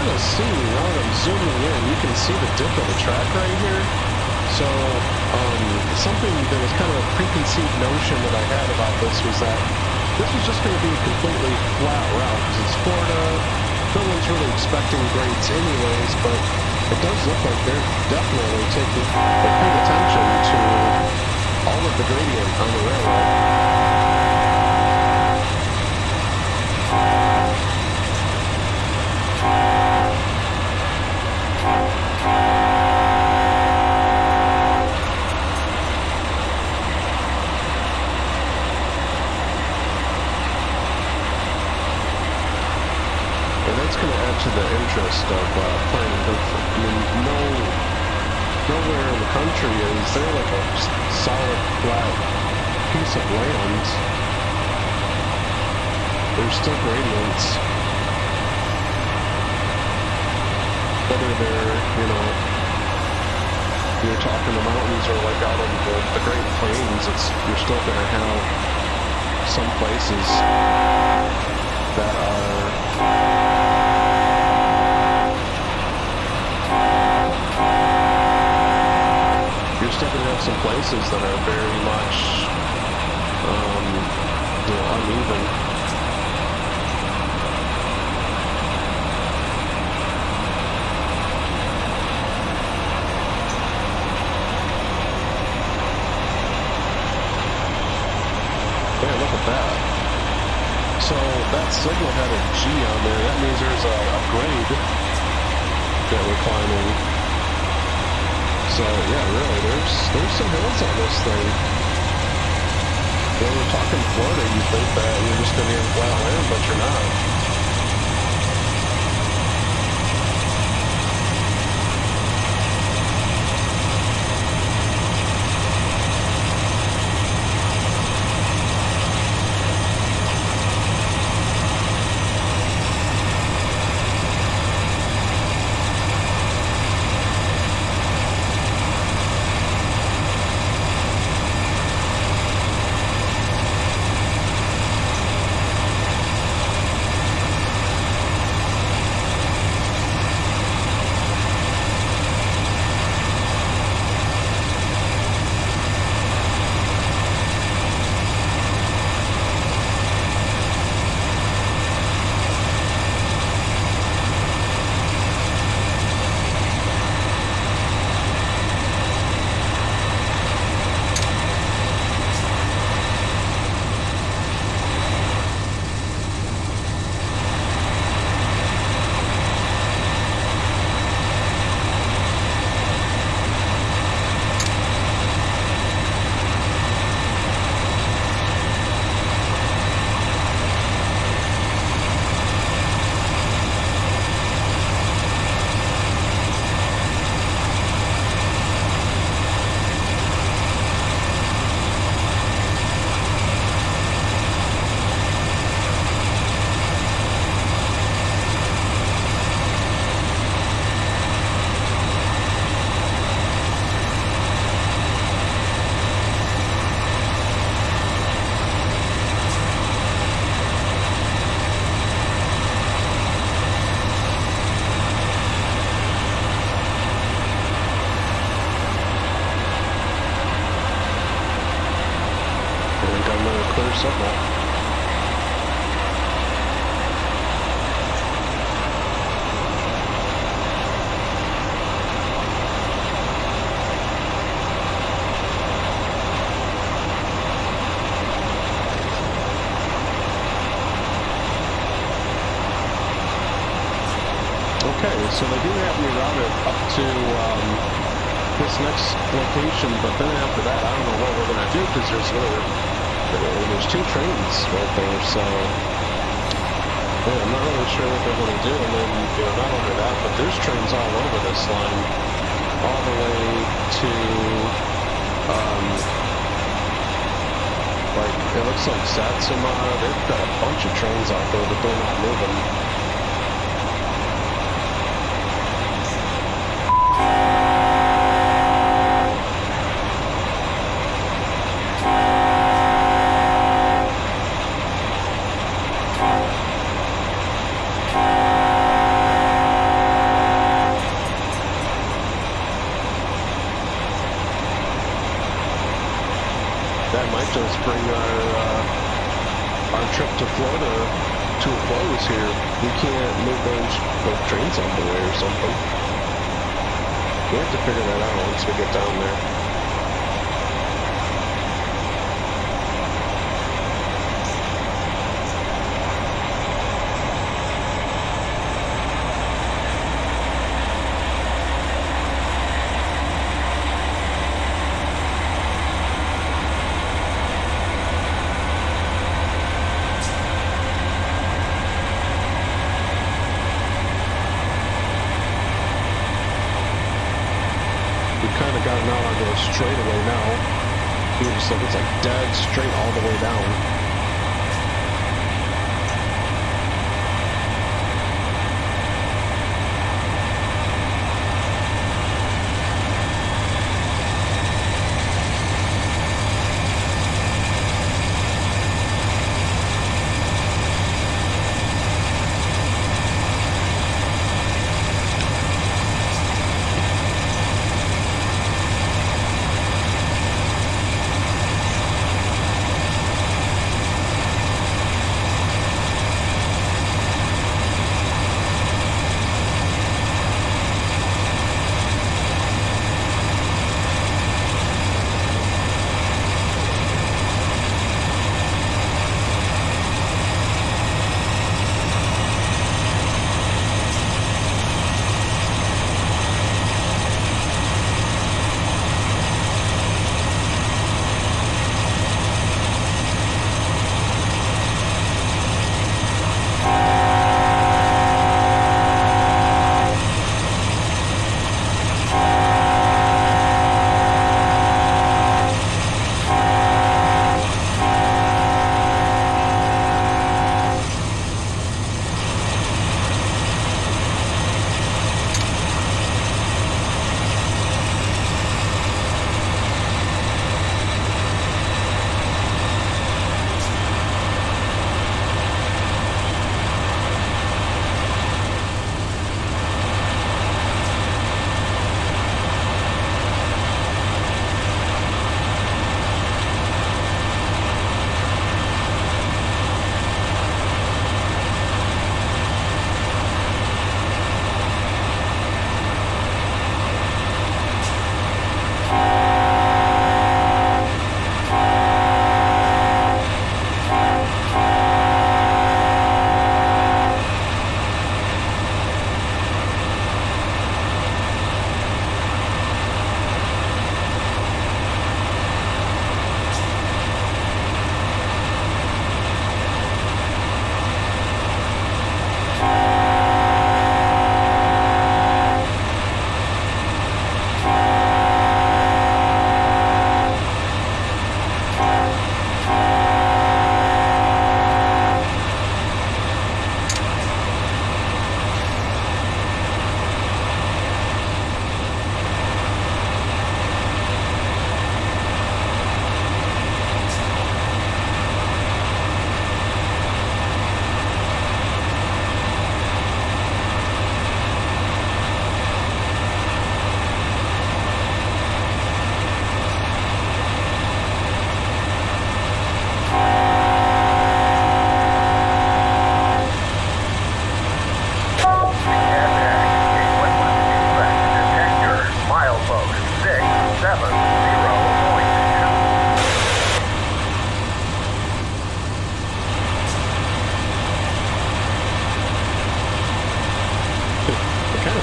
kind of see, now that I'm zooming in, you can see the dip of the track right here. So something that was kind of a preconceived notion that I had about this was that this was just going to be a completely flat route because it's Florida. No one's really expecting grades anyways, but it does look like they're definitely paying attention to all of the gradient on the railroad. To the interest of planning. I mean, nowhere in the country is there like a solid flat piece of land. There's still gradients, whether they're, you're talking the mountains or like out on the Great Plains. You're still going to have some places that are still going to have some places that are very much, uneven. Yeah, look at that. So that signal had a G on there. That means there's a grade that we're climbing. So yeah, really, there's some hills on this thing. When we're talking Florida, you think that you're just going to be in flat land, but you're not. Signal. Okay, so they do have me routed up to this next location, but then after that, I don't know what we're going to do because there's two trains right there, so yeah, I'm not really sure what they're going to do. And then, not only that, but there's trains all over this line, all the way to, it looks like Satsuma. They've got a bunch of trains out there, but they're not moving. just bring our trip to Florida to a close here. We can't move those trains out of the way or something. We have to figure that out once we get down there. Kind of gotten out onto a straightaway now. It's like dead straight all the way down.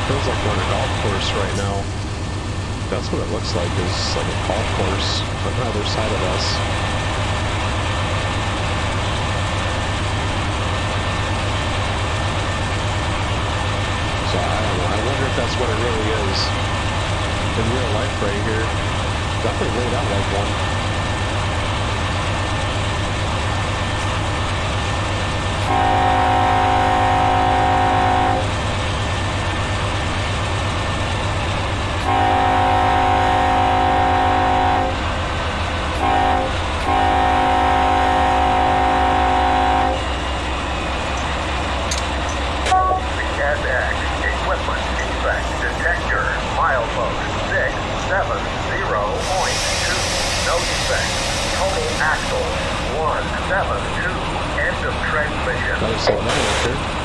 feels like we're on a golf course right now. That's what it looks like, is like a golf course on the other side of us. So I don't know, I wonder if that's what it really is in real life right here. Definitely laid out like one. Milepost 670.2. No defects. Total axle 172. End of transmission. Gotta slow down up here.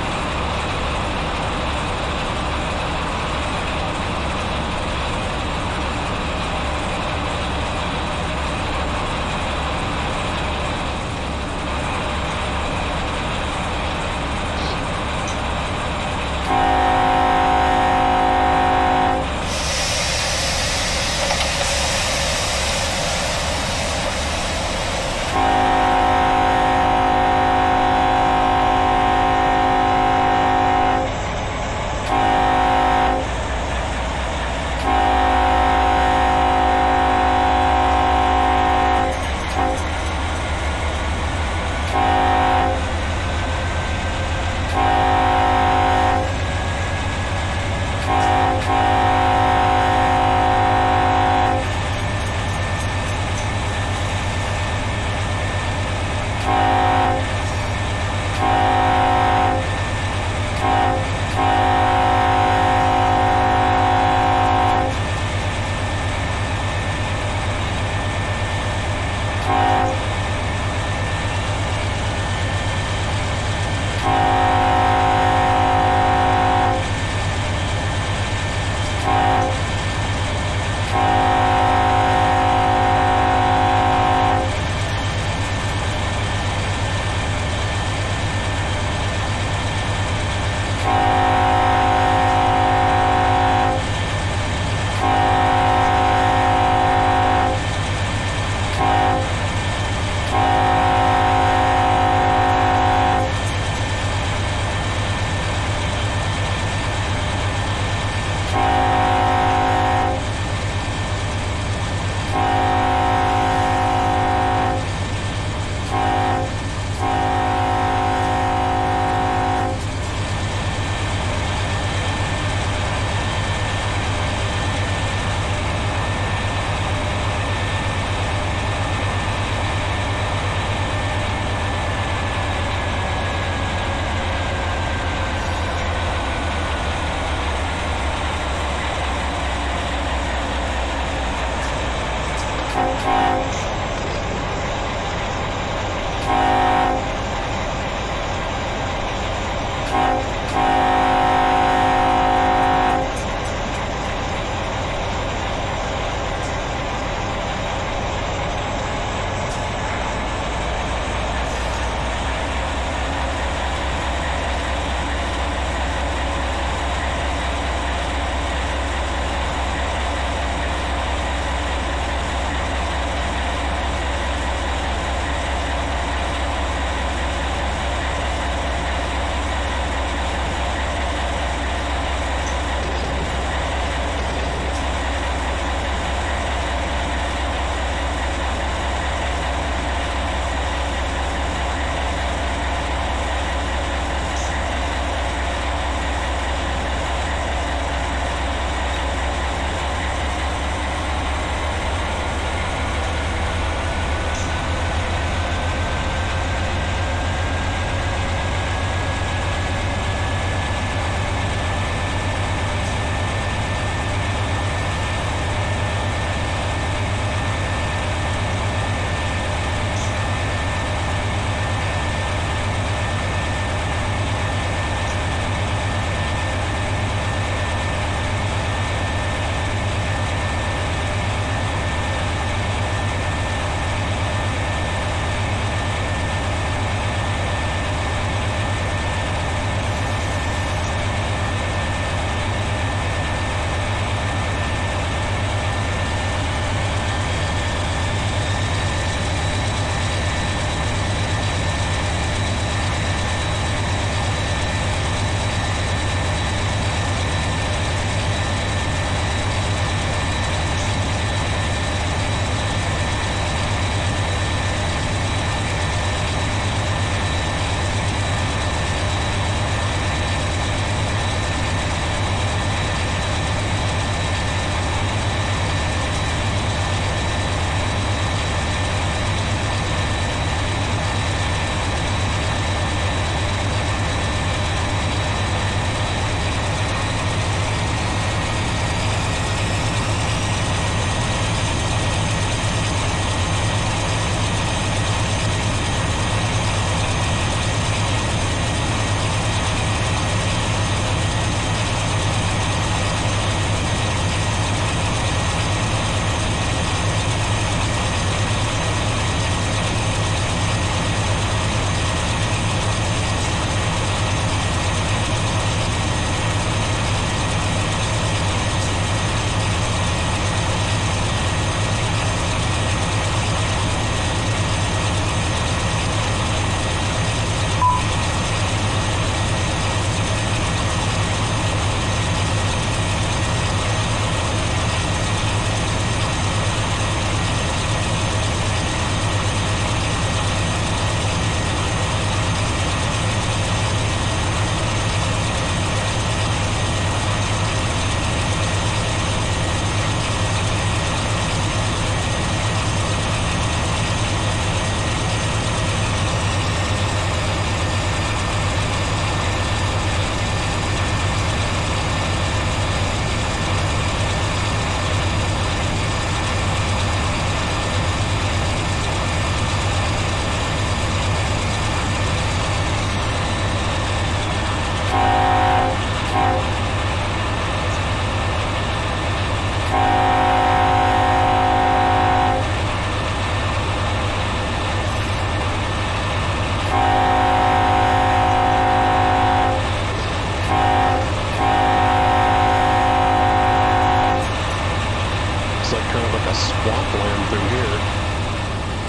like a swampland through here.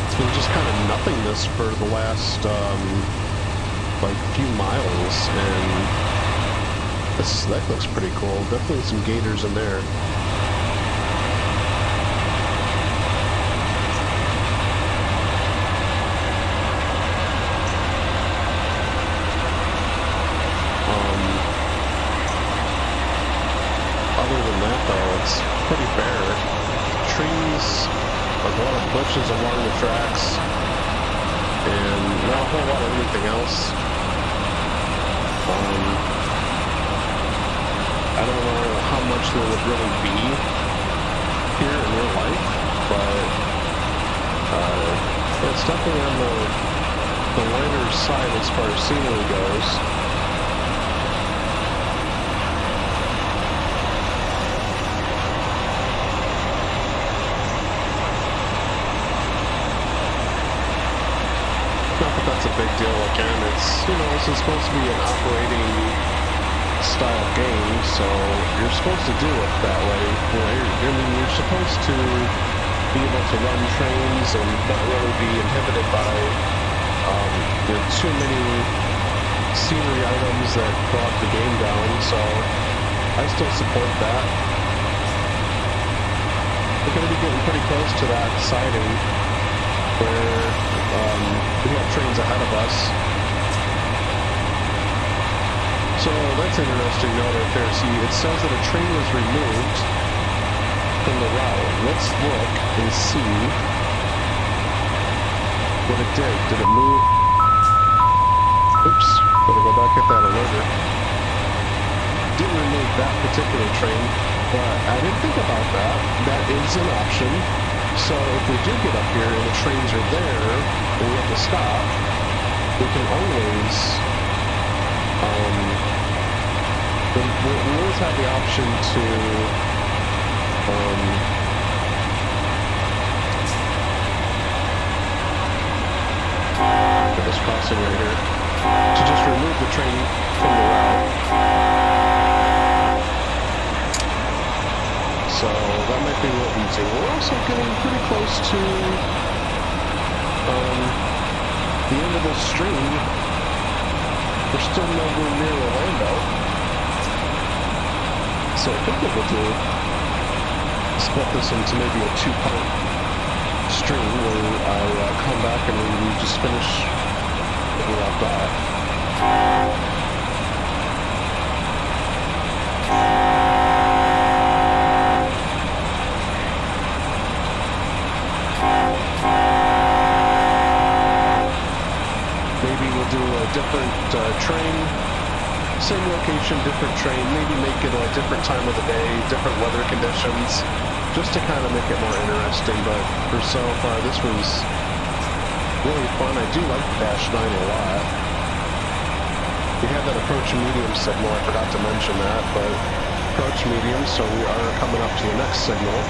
It's been just kind of nothingness for the last, like, few miles, and that looks pretty cool. Definitely some gators in there. Other than that, though, it's pretty bare. Trees, like a lot of bushes along the tracks, and not a whole lot of anything else. I don't know how much there would really be here in real life, but it's definitely on the lighter side as far as scenery goes. That's a big deal. Again, it's, you know, this is supposed to be an operating style game, so you're supposed to do it that way. You know, I mean, you're supposed to be able to run trains and not really be inhibited by too many scenery items that bog the game down, so I still support that. We're going to be getting pretty close to that siding where we have trains ahead of us. So that's an interesting note right there. See, it says that a train was removed from the route. Let's look and see what it did. Did it move? Oops, better go back at that order. Didn't remove that particular train, but I didn't think about that. That is an option. So if we do get up here and the trains are there and we have to stop, we can always we always have the option to for this crossing right here, to just remove the train from the route. So that might be what we do. We're also getting pretty close to the end of this stream. We're still nowhere near Orlando. So I think what we'll do is split this into maybe a two-part stream where I come back and we just finish what we left off. Different train, same location, different train, maybe make it a different time of the day, different weather conditions, just to kind of make it more interesting. But for so far, this was really fun. I do like the Dash 9 a lot. We had that approach medium signal, I forgot to mention that, but approach medium, so we are coming up to the next signal.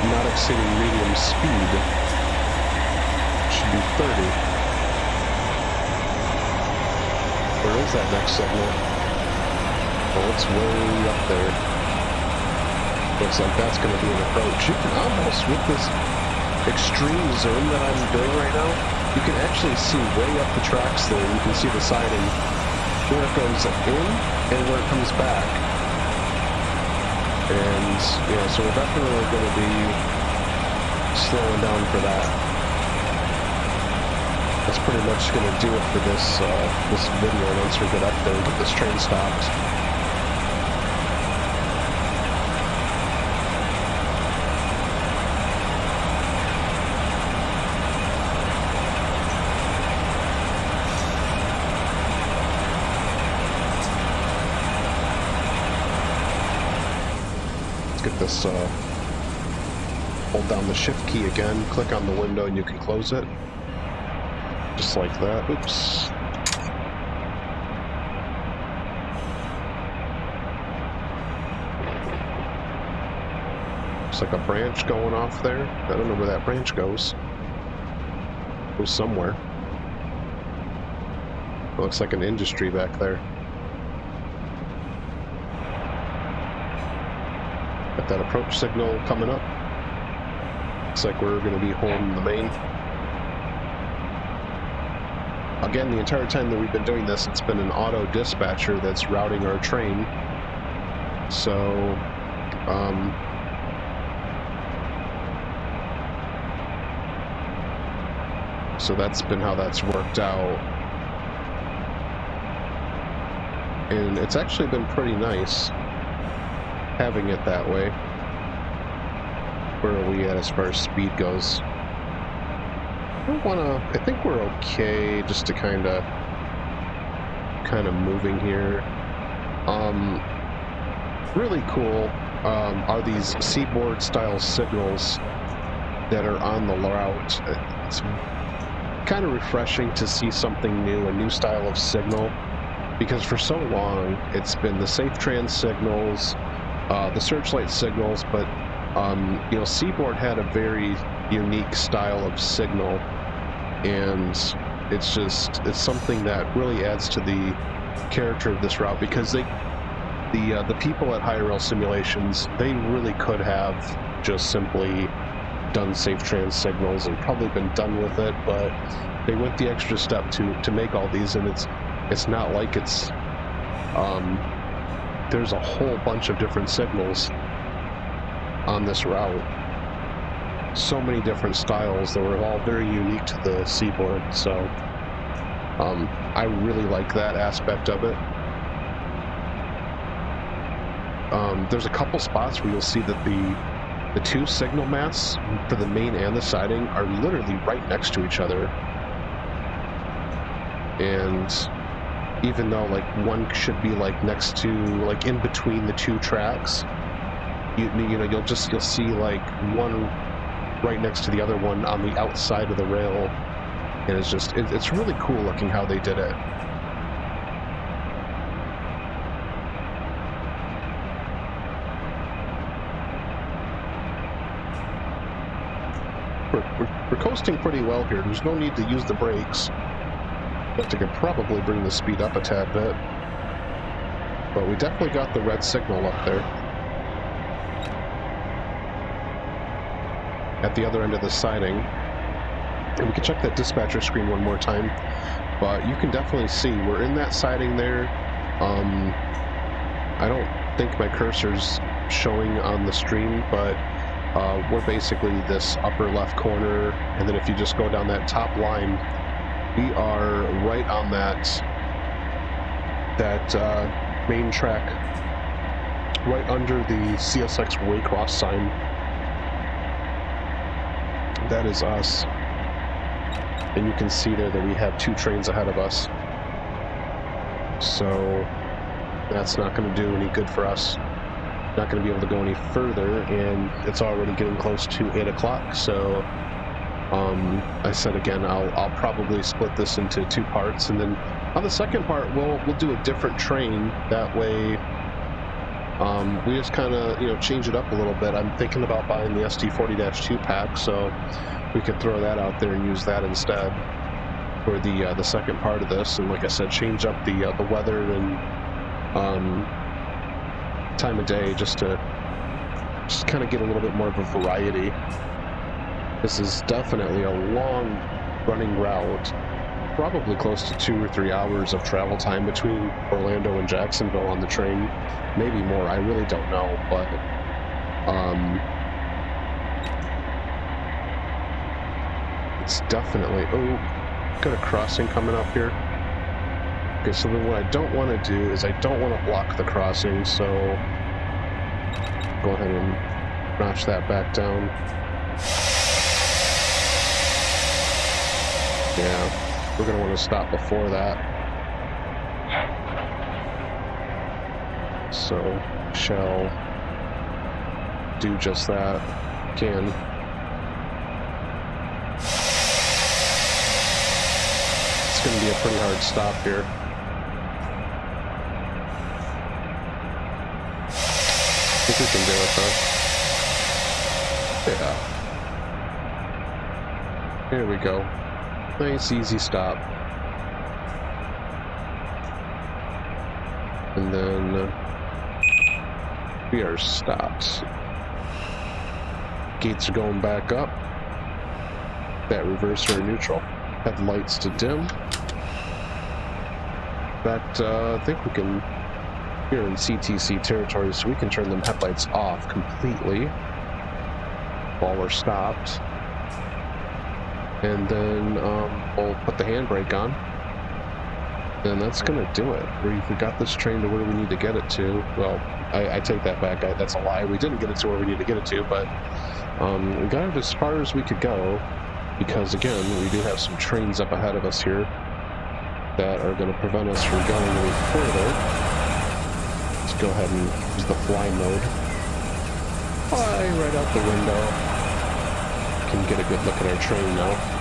Not exceeding medium speed. Should be 30. Where is that next signal? Oh, it's way up there. Looks like that's going to be an approach. You can almost, with this extreme zoom that I'm doing right now, you can actually see way up the tracks there. You can see the siding, where it goes in and where it comes back. And, yeah, so we're definitely going to be slowing down for that. That's pretty much going to do it for this this video once we get up there and get this train stopped. Get this, hold down the shift key again, click on the window and you can close it. Just like that. Oops. Looks like a branch going off there. I don't know where that branch goes. Goes somewhere. Looks like an industry back there. Got that approach signal coming up. Looks like we're going to be holding the main. Again, the entire time that we've been doing this, it's been an auto dispatcher that's routing our train. So, so that's been how that's worked out. And it's actually been pretty nice having it that way. Where are we at as far as speed goes? I think we're okay just to kind of moving here. Really cool are these seaboard style signals that are on the route. It's kind of refreshing to see something new, a new style of signal, because for so long it's been the safe trans signals, the searchlight signals, but you know, Seaboard had a very unique style of signal, and it's something that really adds to the character of this route, because the people at Higher Rail Simulations, they really could have just simply done safe trans signals and probably been done with it, but they went the extra step to make all these, and it's not like it's there's a whole bunch of different signals on this route. So many different styles that were all very unique to the Seaboard, so I really like that aspect of it. There's a couple spots where you'll see that the two signal masts for the main and the siding are literally right next to each other, and even though like one should be like next to, like in between the two tracks, you know, you'll see like one right next to the other one on the outside of the rail, and it's really cool looking how they did it. We're coasting pretty well here. There's no need to use the brakes, but I could probably bring the speed up a tad bit. But we definitely got the red signal up there at the other end of the siding. And we can check that dispatcher screen one more time, but you can definitely see we're in that siding there. I don't think my cursor's showing on the stream, but we're basically this upper left corner, and then if you just go down that top line, we are right on that main track, right under the CSX Waycross sign. That is us, and you can see there that we have two trains ahead of us, so that's not going to do any good for us. Not going to be able to go any further, and it's already getting close to 8 o'clock, so I said again, I'll probably split this into two parts, and then on the second part we'll do a different train. That way we just kind of, you know, change it up a little bit. I'm thinking about buying the ST40-2 pack, so we could throw that out there and use that instead for the second part of this, and like I said, change up the weather and time of day, just kind of get a little bit more of a variety. This is definitely a long running route, probably close to 2 or 3 hours of travel time between Orlando and Jacksonville on the train, maybe more, I really don't know, but it's definitely, got a crossing coming up here. Okay, so then what I don't want to do is I don't want to block the crossing, so go ahead and notch that back down. Yeah, we're going to want to stop before that. So, shall do just that. Can. It's going to be a pretty hard stop here. I think we can do it though. Yeah. Here we go. Nice, easy stop. And then we are stopped. Gates are going back up. That reverser in neutral. Headlights to dim. In fact, I think we can, here in CTC territory, so we can turn them headlights off completely while we're stopped. And then we'll put the handbrake on. And that's going to do it. We got this train to where we need to get it to. Well, I take that back. That's a lie. We didn't get it to where we need to get it to, but we got it as far as we could go because, again, we do have some trains up ahead of us here that are going to prevent us from going any further. Let's go ahead and use the fly mode. Fly right out the window. Can get a good look at our train now.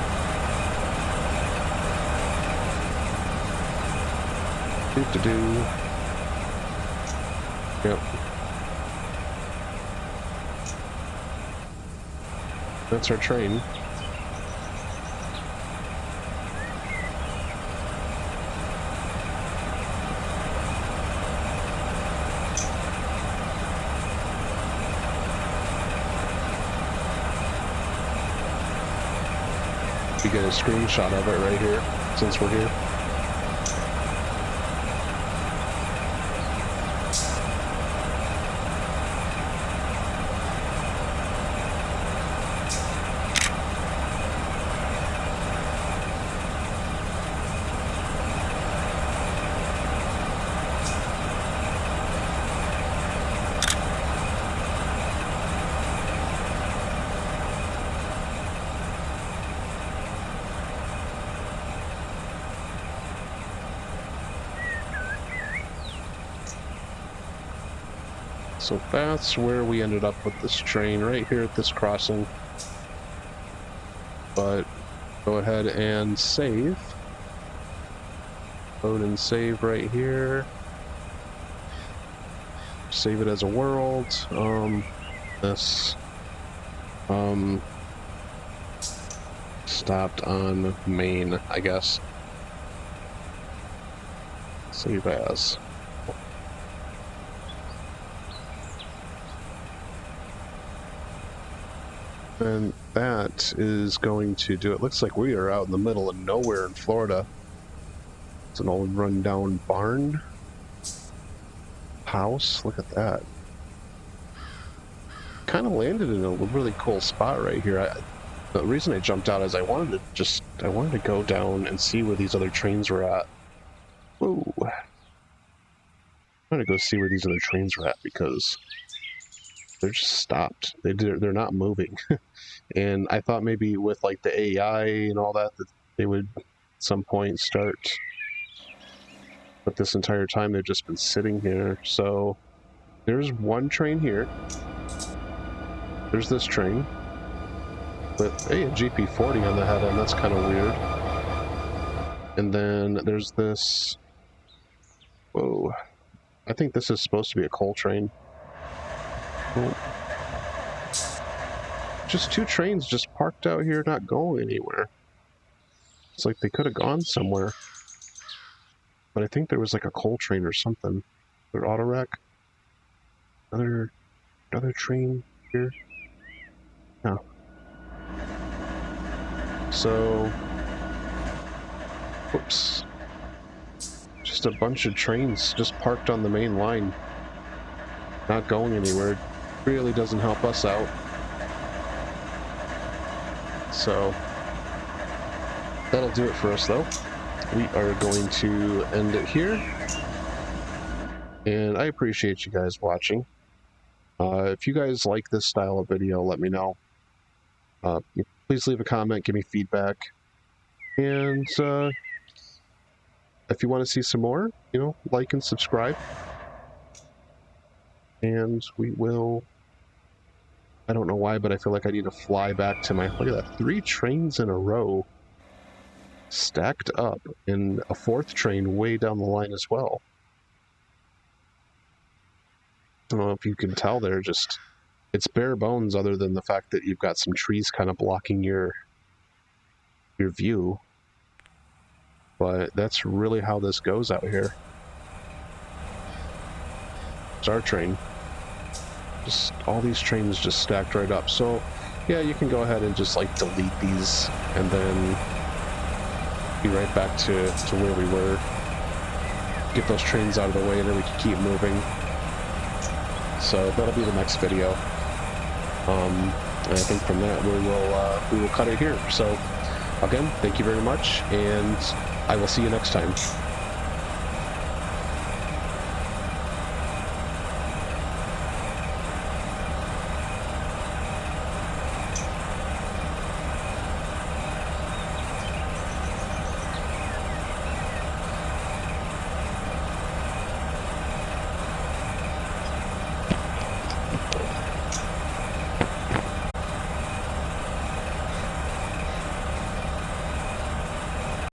Do. Yep. That's our train. We get a screenshot of it right here, since we're here. So that's where we ended up with this train, right here at this crossing. But go ahead and save. Load and save right here. Save it as a world. This stopped on main, I guess. Save as. And that is going to do it. Looks like we are out in the middle of nowhere in Florida. It's an old rundown barn house. Look at that. Kind of landed in a really cool spot right here. The reason I jumped out is I wanted to go down and see where these other trains were at. Whoa. I wanted to go see where these other trains were at because they're just stopped. They're not moving. And I thought maybe with like the AI and all that they would at some point start. But this entire time they've just been sitting here. So there's one train here. There's this train with a GP40 on the head end. That's kind of weird. And then there's this. Whoa. I think this is supposed to be a coal train. Oh. Just two trains just parked out here, not going anywhere. It's like they could have gone somewhere. But I think there was like a coal train or something. Their auto wreck. Another train here. No. So, whoops. Just a bunch of trains just parked on the main line. Not going anywhere. Really doesn't help us out. So, that'll do it for us though. We are going to end it here. And I appreciate you guys watching. If you guys like this style of video, let me know. Please leave a comment, give me feedback. And if you want to see some more, like and subscribe. And we will... I don't know why, but I feel like I need to fly back to my... Look at that, 3 trains in a row stacked up, and a 4th train way down the line as well. I don't know if you can tell there, just... It's bare bones other than the fact that you've got some trees kind of blocking your view. But that's really how this goes out here. our train. Just all these trains just stacked right up. So yeah, you can go ahead and just like delete these and then be right back to where we were. Get those trains out of the way and then we can keep moving. So that'll be the next video. And I think from that we will cut it here. So again, thank you very much, and I will see you next time.